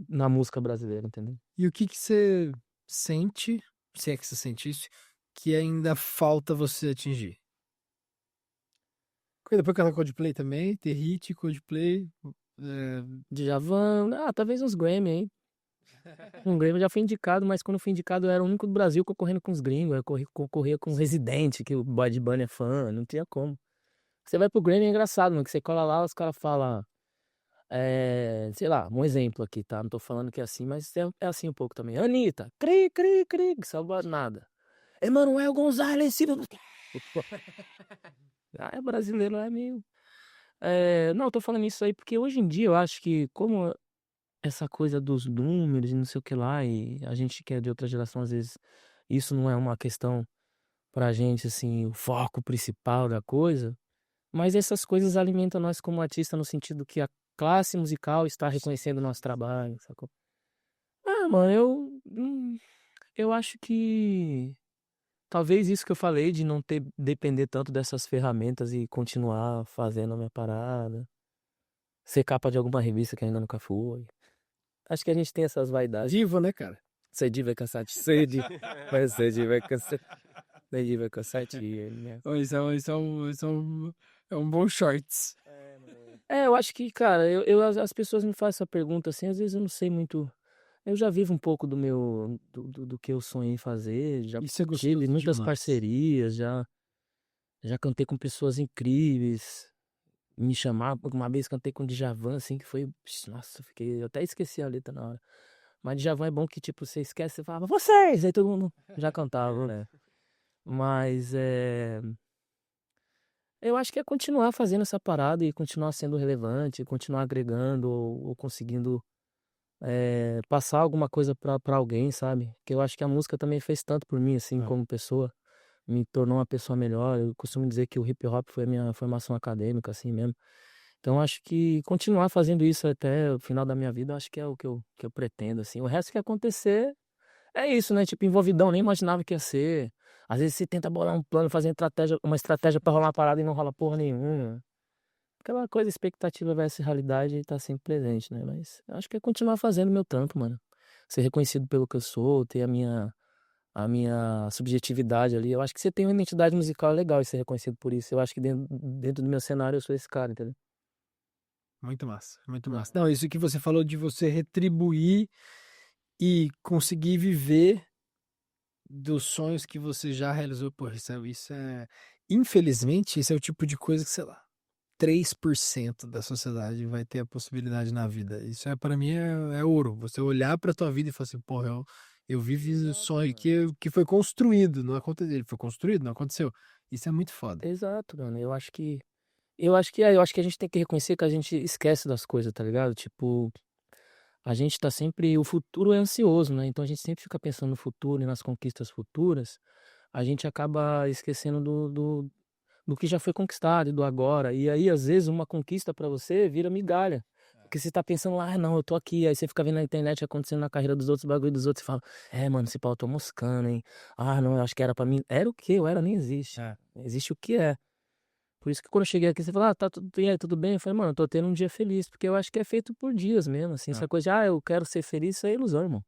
[SPEAKER 3] na música brasileira, entendeu?
[SPEAKER 1] E o que você sente, se é que você sente isso, que ainda falta você atingir? Porque depois cantar Coldplay também, ter hit, Coldplay.
[SPEAKER 3] Djavan, talvez uns Grammy aí. Um Grammy eu já fui indicado, mas quando eu fui indicado eu era o único do Brasil concorrendo com os gringos. Eu concorria com o Residente, que o Bad Bunny é fã, não tinha como. Você vai pro Grammy é engraçado, mano, que você cola lá, os caras falam, sei lá, um exemplo aqui, tá? Não tô falando que é assim, mas é assim um pouco também. Anitta, cri, cri, cri, salva nada. Emanuel Gonzalez, é brasileiro, é meio... não, eu tô falando isso aí porque hoje em dia eu acho que como essa coisa dos números e não sei o que lá, e a gente que é de outra geração, às vezes, isso não é uma questão pra gente, assim, o foco principal da coisa, mas essas coisas alimentam nós como artista no sentido que a classe musical está reconhecendo o nosso trabalho, sacou? Mano, eu acho que talvez isso que eu falei de não ter, depender tanto dessas ferramentas e continuar fazendo a minha parada, ser capa de alguma revista que ainda nunca foi. Acho que a gente tem essas vaidades.
[SPEAKER 1] Diva, né, cara?
[SPEAKER 3] Sede vai cansar de sede, mas sede vai cansar. Sede vai cansar de. Né?
[SPEAKER 1] É um bom shorts.
[SPEAKER 3] Eu acho que, cara, as pessoas me fazem essa pergunta assim, às vezes eu não sei muito Eu já vivo um pouco do que eu sonhei fazer, já
[SPEAKER 1] Isso é
[SPEAKER 3] tive
[SPEAKER 1] gostoso
[SPEAKER 3] muitas
[SPEAKER 1] demais.
[SPEAKER 3] parcerias, já cantei com pessoas incríveis. Me chamar, uma vez cantei com o Djavan, assim, que foi, nossa, eu até esqueci a letra na hora. Mas Djavan é bom que, tipo, você esquece, você falava, vocês! Aí todo mundo já cantava, né? Mas eu acho que é continuar fazendo essa parada e continuar sendo relevante, continuar agregando ou conseguindo passar alguma coisa pra alguém, sabe? Que eu acho que a música também fez tanto por mim, assim,
[SPEAKER 1] É.
[SPEAKER 3] como pessoa. Me tornou uma pessoa melhor. Eu costumo dizer que o hip hop foi a minha formação acadêmica, assim mesmo. Então acho que continuar fazendo isso até o final da minha vida, acho que é o que eu pretendo, assim. O resto que acontecer é isso, né? Tipo, envolvidão, nem imaginava que ia ser. Às vezes você tenta bolar um plano, fazer uma estratégia pra rolar uma parada e não rola porra nenhuma. Aquela coisa, expectativa versus realidade tá sempre presente, né? Mas acho que é continuar fazendo meu trampo, mano. Ser reconhecido pelo que eu sou, ter a minha subjetividade ali. Eu acho que você tem uma identidade musical legal e ser reconhecido por isso. Eu acho que dentro do meu cenário eu sou esse cara, entendeu?
[SPEAKER 1] Muito massa, muito
[SPEAKER 3] É.
[SPEAKER 1] massa. Não, isso que você falou de você retribuir e conseguir viver dos sonhos que você já realizou, pô, infelizmente, isso é o tipo de coisa que, sei lá, 3% da sociedade vai ter a possibilidade na vida. Isso para mim é ouro. Você olhar pra tua vida e falar assim, pô, eu vivi o
[SPEAKER 3] Exato,
[SPEAKER 1] sonho
[SPEAKER 3] mano.
[SPEAKER 1] que foi construído, não aconteceu. Ele foi construído, não aconteceu. Isso é muito foda.
[SPEAKER 3] Exato, mano. Eu acho que a gente tem que reconhecer que a gente esquece das coisas, tá ligado? Tipo, a gente tá sempre. O futuro é ansioso, né? Então a gente sempre fica pensando no futuro e nas conquistas futuras. A gente acaba esquecendo do que já foi conquistado e do agora. E aí, às vezes, uma conquista pra você vira migalha. Porque você tá pensando lá, ah, não, eu tô aqui. Aí você fica vendo na internet acontecendo na carreira dos outros, bagulho dos outros, e fala, mano, esse pau eu tô moscando, hein? Ah, não, eu acho que era pra mim. Era o quê? O era nem existe.
[SPEAKER 1] É.
[SPEAKER 3] Existe o que é. Por isso que quando eu cheguei aqui, você falou, tá e aí, tudo bem? Eu falei, mano, eu tô tendo um dia feliz, porque eu acho que é feito por dias mesmo, assim,
[SPEAKER 1] É.
[SPEAKER 3] essa coisa de, eu quero ser feliz, isso é ilusão, irmão.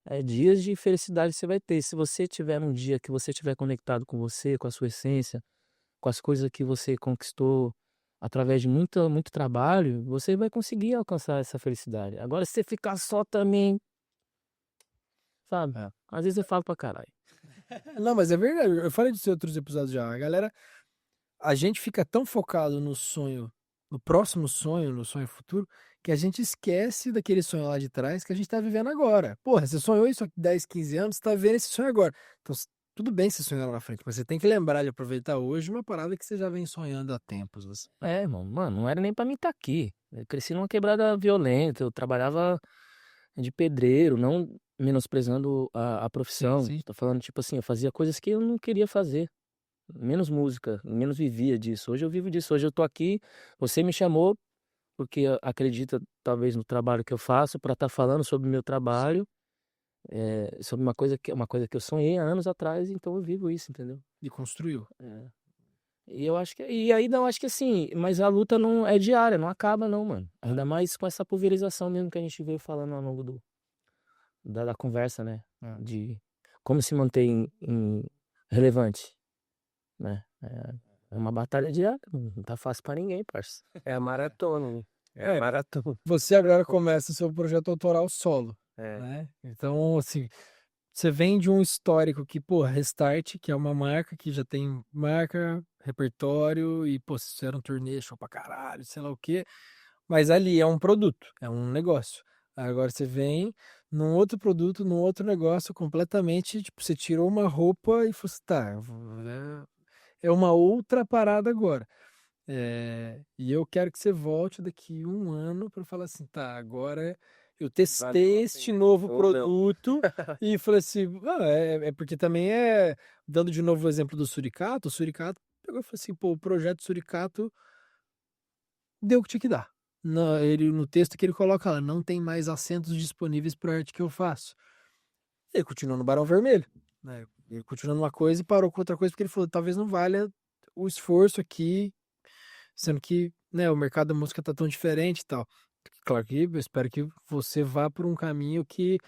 [SPEAKER 3] É dias de felicidade que você vai ter. Se você tiver um dia que você estiver conectado com você, com a sua essência, com as coisas que você conquistou através de muito trabalho, você vai conseguir alcançar essa felicidade. Agora, se você ficar só também, sabe?
[SPEAKER 1] É.
[SPEAKER 3] Às vezes eu falo pra caralho.
[SPEAKER 1] Não, mas é verdade. Eu falei disso em outros episódios já. A gente fica tão focado no sonho, no próximo sonho, no sonho futuro, que a gente esquece daquele sonho lá de trás que a gente tá vivendo agora. Porra, você sonhou isso há 10, 15 anos, você tá vendo esse sonho agora. Então, tudo bem você sonhar lá na frente, mas você tem que lembrar de aproveitar hoje uma parada que você já vem sonhando há tempos.
[SPEAKER 3] Irmão, mano, não era nem pra mim estar aqui. Eu cresci numa quebrada violenta, eu trabalhava de pedreiro, não menosprezando a
[SPEAKER 1] Sim,
[SPEAKER 3] profissão.
[SPEAKER 1] sim.
[SPEAKER 3] Tô falando, tipo assim, eu fazia coisas que eu não queria fazer. Menos música, menos vivia disso. Hoje eu vivo disso. Hoje eu tô aqui, você me chamou porque acredita talvez no trabalho que eu faço para estar falando sobre o meu trabalho, sobre uma coisa que eu sonhei há anos atrás, então eu vivo isso, entendeu?
[SPEAKER 1] E construiu.
[SPEAKER 3] É. E eu acho que e aí não acho que assim, mas a luta não é diária, não acaba não, mano. Ainda mais com essa pulverização mesmo que a gente veio falando ao longo da conversa, né?
[SPEAKER 1] É.
[SPEAKER 3] De como se manter relevante, né? É uma batalha diária, não tá fácil pra ninguém, parça.
[SPEAKER 2] É a maratona, né? É a
[SPEAKER 1] É,
[SPEAKER 2] maratona.
[SPEAKER 1] você agora começa o seu projeto autoral solo,
[SPEAKER 2] É.
[SPEAKER 1] né? Então, assim, você vem de um histórico que, pô, Restart, que é uma marca que já tem marca, repertório e, pô, vocês fizeram turnê, show pra caralho, sei lá o quê. Mas ali é um produto, é um negócio. Agora você vem num outro produto, num outro negócio completamente, tipo, você tirou uma roupa e falou assim, tá, é uma outra parada agora. E eu quero que você volte daqui um ano para falar assim, tá, agora eu testei
[SPEAKER 2] Valeu a
[SPEAKER 1] este
[SPEAKER 2] pena.
[SPEAKER 1] novo
[SPEAKER 2] Ou não.
[SPEAKER 1] produto e falei assim, é porque também dando de novo o exemplo do Suricato, o Suricato pegou e falou assim, pô, o projeto Suricato deu o que tinha que dar. No texto que ele coloca lá, não tem mais assentos disponíveis para a arte que eu faço. Ele continuou no Barão Vermelho, né? Ele continuou numa coisa e parou com outra coisa porque ele falou, talvez não valha o esforço aqui, sendo que, né, o mercado da música tá tão diferente e tal. Claro que eu espero que você vá por um caminho que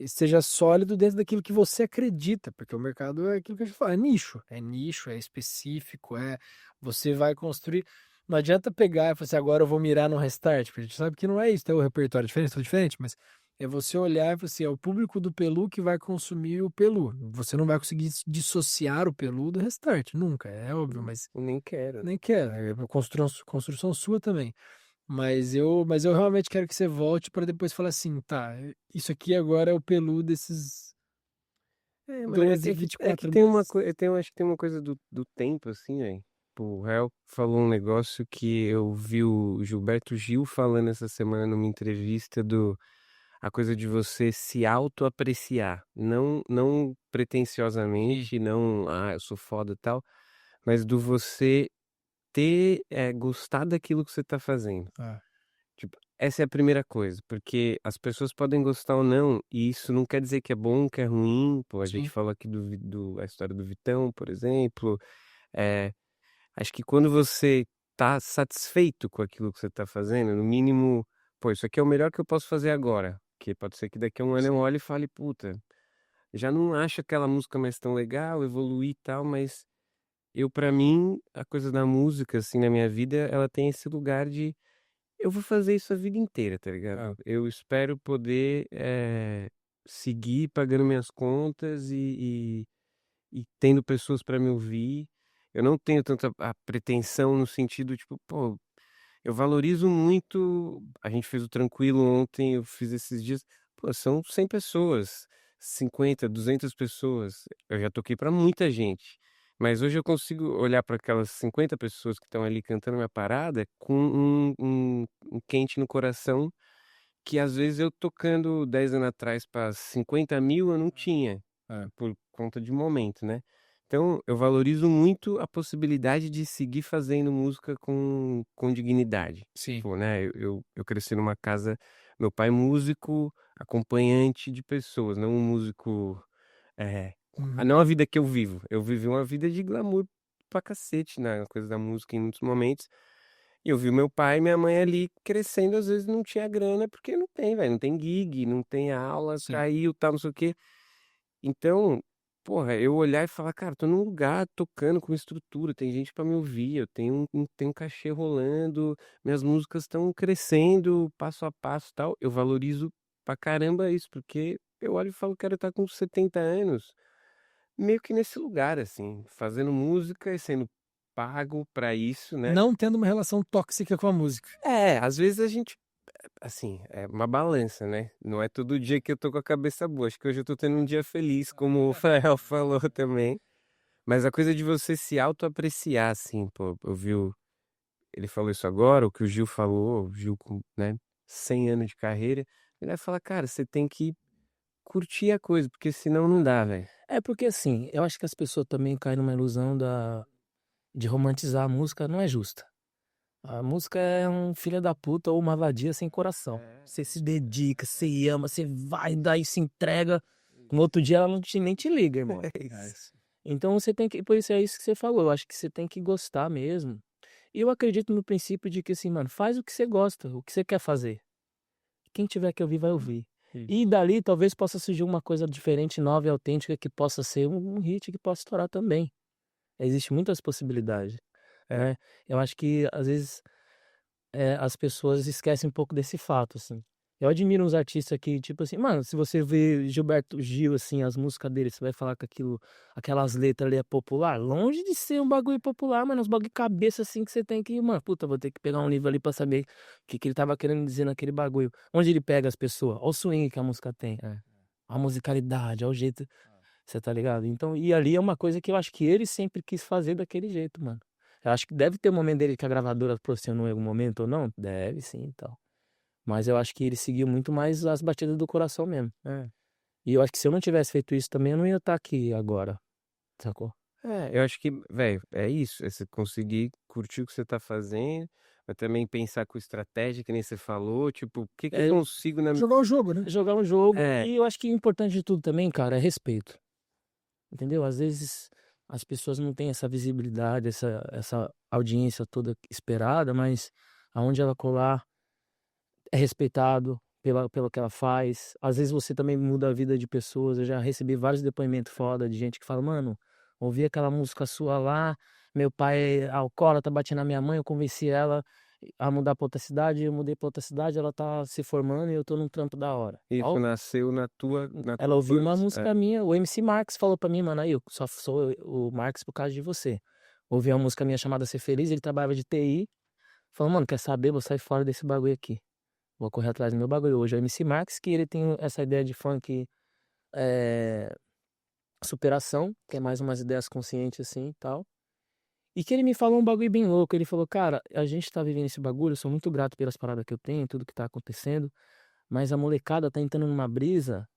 [SPEAKER 1] seja sólido dentro daquilo que você acredita, porque o mercado é aquilo que a gente fala, é nicho, é específico, você vai construir. Não adianta pegar e falar assim, agora eu vou mirar no Restart, porque a gente sabe que não é isso, tem o repertório diferente, tudo diferente, mas É você olhar e falar assim, é o público do Pelu que vai consumir o Pelu. Você não vai conseguir dissociar o Pelu do restart, nunca, é óbvio, mas
[SPEAKER 2] Eu nem quero.
[SPEAKER 1] nem quero. É uma construção sua também. Mas eu realmente quero que você volte para depois falar assim, tá, isso aqui agora é o Pelu desses
[SPEAKER 2] É, mano,
[SPEAKER 1] 12,
[SPEAKER 2] é que
[SPEAKER 1] 24
[SPEAKER 2] tem uma
[SPEAKER 1] meses.
[SPEAKER 2] coisa, acho que tem uma coisa do tempo, assim, velho. O Hel falou um negócio que eu vi o Gilberto Gil falando essa semana numa entrevista a coisa de você se autoapreciar, não
[SPEAKER 1] Sim.
[SPEAKER 2] pretensiosamente, não, eu sou foda e tal, mas do você ter, gostar daquilo que você tá fazendo.
[SPEAKER 1] Ah,
[SPEAKER 2] Tipo, essa é a primeira coisa, porque as pessoas podem gostar ou não, e isso não quer dizer que é bom, que é ruim. Pô, a gente
[SPEAKER 1] sim.
[SPEAKER 2] falou aqui a história do Vitão, por exemplo. É, acho que quando você tá satisfeito com aquilo que você tá fazendo, no mínimo, pô, isso aqui é o melhor que eu posso fazer agora. Que pode ser que daqui a um ano eu
[SPEAKER 1] Sim.
[SPEAKER 2] olhe e fale, puta, já não acho aquela música mais tão legal, evoluí e tal, mas pra mim, a coisa da música, assim, na minha vida, ela tem esse lugar de eu vou fazer isso a vida inteira, tá ligado?
[SPEAKER 1] Ah,
[SPEAKER 2] Eu espero poder seguir pagando minhas contas e tendo pessoas pra me ouvir. Eu não tenho tanta a pretensão no sentido, tipo, pô, eu valorizo muito. A gente fez o Tranquilo ontem, eu fiz esses dias. Pô, são 100 pessoas, 50, 200 pessoas. Eu já toquei pra muita gente. Mas hoje eu consigo olhar para aquelas 50 pessoas que estão ali cantando minha parada com um quente no coração que às vezes eu tocando 10 anos atrás para 50 mil eu não tinha,
[SPEAKER 1] é.
[SPEAKER 2] por conta de momento, né? Então eu valorizo muito a possibilidade de seguir fazendo música com dignidade.
[SPEAKER 1] Sim.
[SPEAKER 2] Pô, né? Eu cresci numa casa, meu pai músico, acompanhante de pessoas, não um músico. É,
[SPEAKER 1] Uhum.
[SPEAKER 2] não a vida que eu vivo. Eu vivi uma vida de glamour pra cacete na coisa da música em muitos momentos. E eu vi o meu pai e minha mãe ali crescendo, às vezes não tinha grana, porque não tem, velho, não tem gig, não tem aula,
[SPEAKER 1] Sim.
[SPEAKER 2] caiu, tal, não sei o quê. Então, porra, eu olhar e falar, cara, tô num lugar tocando com estrutura, tem gente pra me ouvir, eu tenho um cachê rolando, minhas músicas estão crescendo passo a passo, tal. Eu valorizo pra caramba isso, porque eu olho e falo, quero estar com 70 anos meio que nesse lugar, assim, fazendo música e sendo pago pra isso, né?
[SPEAKER 1] Não tendo uma relação tóxica com a música.
[SPEAKER 2] Às vezes a gente, assim, é uma balança, né? Não é todo dia que eu tô com a cabeça boa. Acho que hoje eu tô tendo um dia feliz, como o Fael falou também. Mas a coisa de você se autoapreciar, assim, pô, ele falou isso agora, o que o Gil falou, o Gil com, né, 100 anos de carreira, ele vai falar, cara, você tem que curtir a coisa, porque senão não dá, velho.
[SPEAKER 3] É porque assim, eu acho que as pessoas também caem numa ilusão de romantizar a música, não é justa. A música é um filho da puta ou uma vadia sem coração. Você se dedica, você ama, você vai, daí se entrega. No outro dia ela nem te liga, irmão.
[SPEAKER 2] É
[SPEAKER 1] É
[SPEAKER 2] isso.
[SPEAKER 1] isso.
[SPEAKER 3] Então você tem que. Por isso é isso que você falou. Eu acho que você tem que gostar mesmo. E eu acredito no princípio de que assim, mano, faz o que você gosta, o que você quer fazer. Quem tiver que ouvir, vai ouvir.
[SPEAKER 1] Isso.
[SPEAKER 3] E dali talvez possa surgir uma coisa diferente, nova e autêntica que possa ser um hit que possa estourar também. Existem muitas possibilidades,
[SPEAKER 2] É.
[SPEAKER 3] né? Eu acho que às vezes as pessoas esquecem um pouco desse fato, assim. Eu admiro uns artistas que, tipo assim, mano, se você vê Gilberto Gil, assim, as músicas dele, você vai falar que aquelas letras ali é popular? Longe de ser um bagulho popular, mano, uns bagulho cabeça, assim, que você tem que, mano, puta, vou ter que pegar um livro ali pra saber o que ele tava querendo dizer naquele bagulho. Onde ele pega as pessoas? Olha o swing que a música tem, a musicalidade, olha o jeito, você tá ligado? Então, e ali é uma coisa que eu acho que ele sempre quis fazer daquele jeito, mano. Eu acho que deve ter um momento dele que a gravadora pressionou em algum momento ou não? Deve sim e tal. Mas eu acho que ele seguiu muito mais as batidas do coração mesmo.
[SPEAKER 2] É.
[SPEAKER 3] E eu acho que se eu não tivesse feito isso também, eu não ia estar aqui agora, sacou?
[SPEAKER 2] Eu acho que, velho, é isso. É você conseguir curtir o que você tá fazendo, mas também pensar com estratégia, que nem você falou. Tipo, o que que eu
[SPEAKER 3] É
[SPEAKER 2] consigo na.
[SPEAKER 1] Jogar o jogo, né?
[SPEAKER 3] jogar um jogo.
[SPEAKER 2] É,
[SPEAKER 3] E eu acho que o importante de tudo também, cara, é respeito. Entendeu? Às vezes as pessoas não têm essa visibilidade, essa audiência toda esperada, mas aonde ela colar é respeitado pelo que ela faz. Às vezes você também muda a vida de pessoas. Eu já recebi vários depoimentos foda de gente que fala, mano, ouvi aquela música sua lá, meu pai é alcoólatra, bati na minha mãe, eu convenci ela a mudar pra outra cidade, eu mudei pra outra cidade, ela tá se formando e eu tô num trampo da hora.
[SPEAKER 2] Isso nasceu na tua
[SPEAKER 3] Ela ouviu uma
[SPEAKER 2] buzz?
[SPEAKER 3] música minha, o MC Marx falou pra mim, mano, aí eu só sou o Marx por causa de você. Ouvi uma música minha chamada Ser Feliz, ele trabalhava de TI, falou, mano, quer saber, vou sair fora desse bagulho aqui. Vou correr atrás do meu bagulho. Hoje é o MC Marx, que ele tem essa ideia de funk superação, que é mais umas ideias conscientes assim e tal. E que ele me falou um bagulho bem louco. Ele falou, cara, a gente tá vivendo esse bagulho, eu sou muito grato pelas paradas que eu tenho, tudo que tá acontecendo, mas a molecada tá entrando numa brisa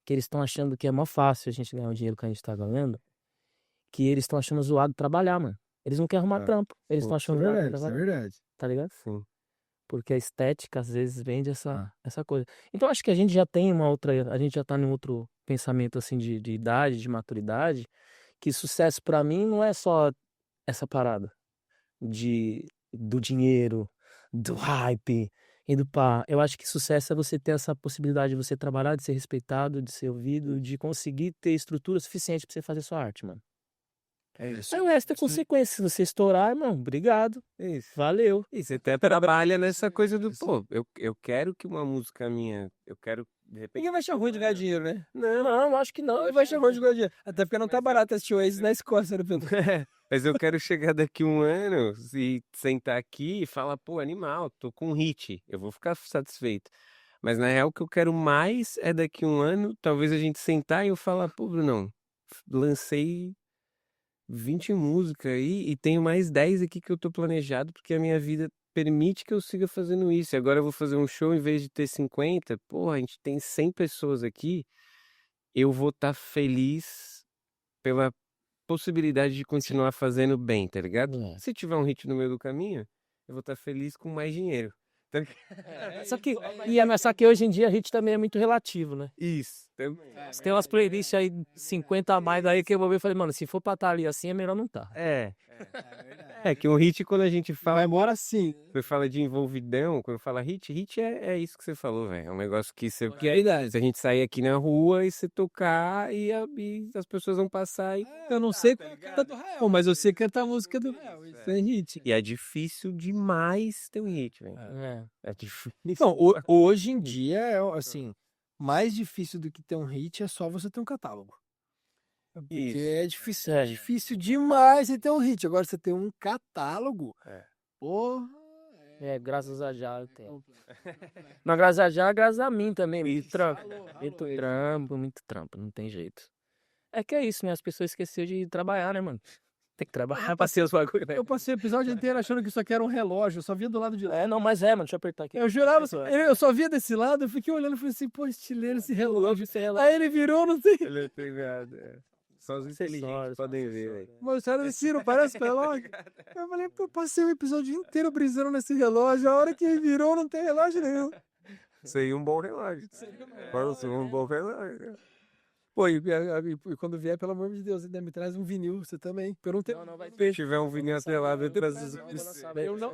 [SPEAKER 3] que eles estão achando que é mó fácil a gente ganhar o dinheiro que a gente tá ganhando, que eles estão achando zoado trabalhar, mano. Eles não querem arrumar trampo, eles estão achando zoado trabalhar,
[SPEAKER 1] verdade.
[SPEAKER 3] tá ligado?
[SPEAKER 2] Sim.
[SPEAKER 3] Porque a estética às vezes vende essa coisa. Então acho que a gente já tem a gente já tá num outro pensamento assim de idade, de maturidade, que sucesso pra mim não é só essa parada do dinheiro, do hype e do pá. Eu acho que sucesso é você ter essa possibilidade de você trabalhar, de ser respeitado, de ser ouvido, de conseguir ter estrutura suficiente pra você fazer sua arte, mano.
[SPEAKER 2] É isso.
[SPEAKER 3] Aí o resto é consequência. Se você estourar, irmão, obrigado.
[SPEAKER 2] Isso.
[SPEAKER 3] Valeu.
[SPEAKER 2] E você até trabalha nessa coisa do, pô, eu quero que uma música minha, eu quero, de repente...
[SPEAKER 4] Ninguém vai achar ruim de ganhar dinheiro, né?
[SPEAKER 3] Não, acho que não.
[SPEAKER 4] Ninguém vai achar ruim de ganhar dinheiro. Até porque não tá barato assistir o Oasis na Escócia, né, Pedro?
[SPEAKER 2] Mas eu quero chegar daqui um ano e sentar aqui e falar, pô, animal, tô com um hit, eu vou ficar satisfeito. Mas na real o que eu quero mais é daqui um ano, talvez a gente sentar e eu falar, pô, Brunão, lancei 20 músicas aí e tenho mais 10 aqui que eu tô planejado, porque a minha vida permite que eu siga fazendo isso. E agora eu vou fazer um show em vez de ter 50, porra, a gente tem 100 pessoas aqui, eu vou estar feliz pela possibilidade de continuar fazendo bem, tá ligado?
[SPEAKER 3] É.
[SPEAKER 2] Se tiver um hit no meio do caminho, eu vou estar feliz com mais dinheiro. Tá ligado?
[SPEAKER 3] Só que hoje em dia a hit também é muito relativo, né?
[SPEAKER 2] Isso.
[SPEAKER 3] Você tem umas playlists aí, 50 a mais aí que eu vou ver e falei, mano, se for pra estar ali assim, é melhor não tá.
[SPEAKER 2] É que um hit, quando a gente fala,
[SPEAKER 1] Vai embora assim.
[SPEAKER 2] você fala de envolvidão, quando fala hit é isso que você falou, velho. É um negócio que você.
[SPEAKER 4] Que é a idade.
[SPEAKER 2] Se a gente sair aqui na rua e você tocar e as pessoas vão passar e.
[SPEAKER 4] Eu não sei qual é a cara do Rael, mas eu sei cantar a música do Rael. Isso é hit.
[SPEAKER 2] E é difícil demais ter um hit, velho. É difícil.
[SPEAKER 1] Não, hoje em dia é assim, mais difícil do que ter um hit é só você ter um catálogo. Porque
[SPEAKER 2] Isso.
[SPEAKER 1] é difícil demais você ter um hit. Agora você tem um catálogo.
[SPEAKER 2] É.
[SPEAKER 1] Porra.
[SPEAKER 3] Graças a já eu tenho. Não, graças a já, graças a mim também. Muito trampo. Muito trampo, não tem jeito. É que é isso, né? As pessoas esqueceram de trabalhar, né, mano? Tem que trabalhar pra ser os bagulho, né?
[SPEAKER 4] Eu passei o episódio inteiro achando que isso aqui era um relógio, eu só via do lado de lá.
[SPEAKER 3] Não, mas mano, deixa eu apertar aqui.
[SPEAKER 4] Eu jurava, eu só via desse lado, eu fiquei olhando e falei assim, pô, estileiro esse relógio. Aí ele virou, não sei.
[SPEAKER 2] Ele é pegado, Só os inteligentes podem ver, velho.
[SPEAKER 4] Mas os caras decidiram, parece relógio. Eu falei, pô, eu passei o episódio inteiro brisando nesse relógio, a hora que ele virou não tem relógio nenhum.
[SPEAKER 2] Seria um bom relógio. Seria um bom relógio.
[SPEAKER 4] Pô, e quando vier, pelo amor de Deus, ainda me traz um vinil, você também. Eu não tenho.
[SPEAKER 3] Não vai
[SPEAKER 2] Se tiver um vinil atrelado, eu trago.
[SPEAKER 4] Eu não-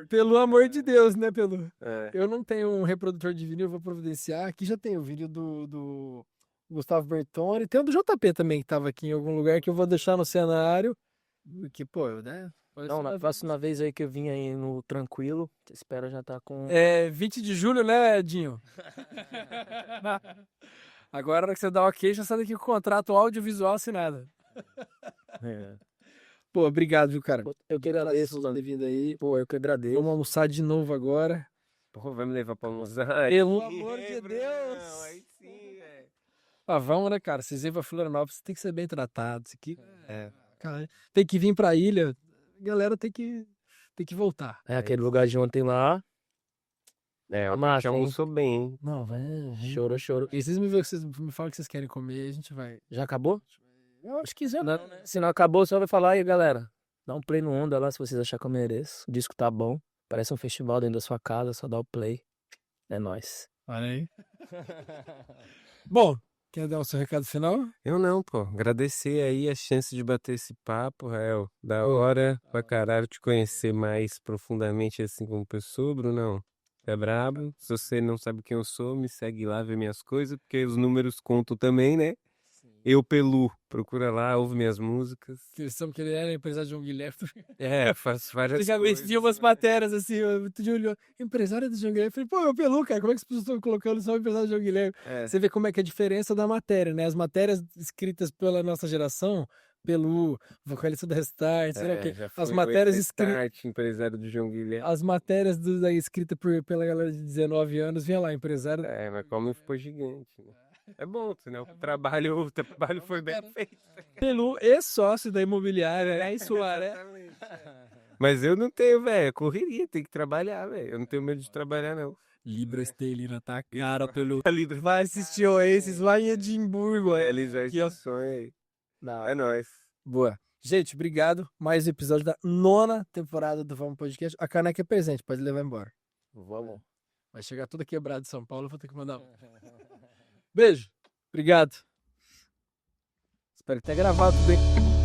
[SPEAKER 4] Pelo amor de Deus, né, Pelu?
[SPEAKER 2] É.
[SPEAKER 4] Eu não tenho um reprodutor de vinil, eu vou providenciar. Aqui já tem o vinil do Gustavo Bertoni. Tem o do JP também, que tava aqui em algum lugar, que eu vou deixar no cenário. Que, pô, né?
[SPEAKER 3] Não, na próxima vez aí que eu vim aí no Tranquilo, espero já tá com...
[SPEAKER 4] É 20 de julho, né, Edinho? Agora, na hora que você dá ok, já sai daqui com o contrato audiovisual assinado. Pô, obrigado, viu, cara?
[SPEAKER 3] Eu que agradeço,
[SPEAKER 4] por ter vindo aí.
[SPEAKER 3] Pô, eu que agradeço.
[SPEAKER 4] Vamos almoçar de novo agora.
[SPEAKER 2] Pô, vai me levar pra almoçar.
[SPEAKER 4] Pelo amor de Deus!
[SPEAKER 2] Não, aí sim, velho.
[SPEAKER 4] Ah, vamos, né, cara? Vocês vêm pra Florianópolis, tem que ser bem tratados. Aqui, cara, tem que vir pra ilha. A galera tem que voltar.
[SPEAKER 3] Aquele lugar de ontem lá.
[SPEAKER 2] O
[SPEAKER 3] Massa,
[SPEAKER 2] já
[SPEAKER 3] hein?
[SPEAKER 2] almoçou bem, hein?
[SPEAKER 4] Não, vai.
[SPEAKER 3] Chorou.
[SPEAKER 4] E vocês me falam que vocês querem comer, a gente vai.
[SPEAKER 3] Já acabou?
[SPEAKER 4] Eu acho que já.
[SPEAKER 3] Não, né? Se não acabou, só vai falar aí, galera. Dá um play no Onda lá se vocês acharem que eu mereço. O disco tá bom. Parece um festival dentro da sua casa, só dá o play. É nóis.
[SPEAKER 4] Olha aí. Bom, quer dar o seu recado final?
[SPEAKER 2] Eu não, pô. Agradecer aí a chance de bater esse papo, Rael. Da hora pra caralho te conhecer mais profundamente assim como pessoa, Brunão. É brabo. Se você não sabe quem eu sou, me segue lá, vê minhas coisas, porque os números contam também, né? Eu Pelu, procura lá, ouve minhas músicas.
[SPEAKER 1] Que ele era empresário de João Guilherme.
[SPEAKER 2] É, faço várias
[SPEAKER 1] Eu já
[SPEAKER 2] coisas.
[SPEAKER 1] vi umas matérias assim, eu de olho, empresário do João Guilherme. Eu falei, pô, meu Pelu, cara, como é que as pessoas estão colocando só o empresário do João Guilherme?
[SPEAKER 2] É.
[SPEAKER 1] Você vê como é que é a diferença da matéria, né? As matérias escritas pela nossa geração, Pelu, vocalista da Restart, sei lá o quê.
[SPEAKER 2] já
[SPEAKER 1] As
[SPEAKER 2] foi
[SPEAKER 1] matérias
[SPEAKER 2] o
[SPEAKER 1] escritas.
[SPEAKER 2] Restart, empresário do João Guilherme.
[SPEAKER 1] As matérias escritas pela galera de 19 anos, vinha lá, empresário.
[SPEAKER 2] É, mas como ficou gigante, né? É bom, né? O trabalho foi bem feito.
[SPEAKER 1] Pelu e sócio da imobiliária, é isso lá, né?
[SPEAKER 2] Exatamente. Mas eu não tenho, velho. Correria, tem que trabalhar, velho. Eu não tenho medo de trabalhar, não.
[SPEAKER 1] Libra Estelina, tá cara, Pelu. Vai assistir o Oasis lá em Edimburgo, é.
[SPEAKER 2] Realizar
[SPEAKER 1] Aqui, ó.
[SPEAKER 2] esse sonho aí.
[SPEAKER 1] Não,
[SPEAKER 2] É nóis.
[SPEAKER 1] boa. Gente, obrigado. Mais um episódio da 9ª temporada do Vamos Podcast. A caneca é presente, pode levar embora.
[SPEAKER 3] Vamos.
[SPEAKER 1] Vai chegar toda quebrada de São Paulo, eu vou ter que mandar. Beijo. Obrigado. Espero que tenha gravado bem.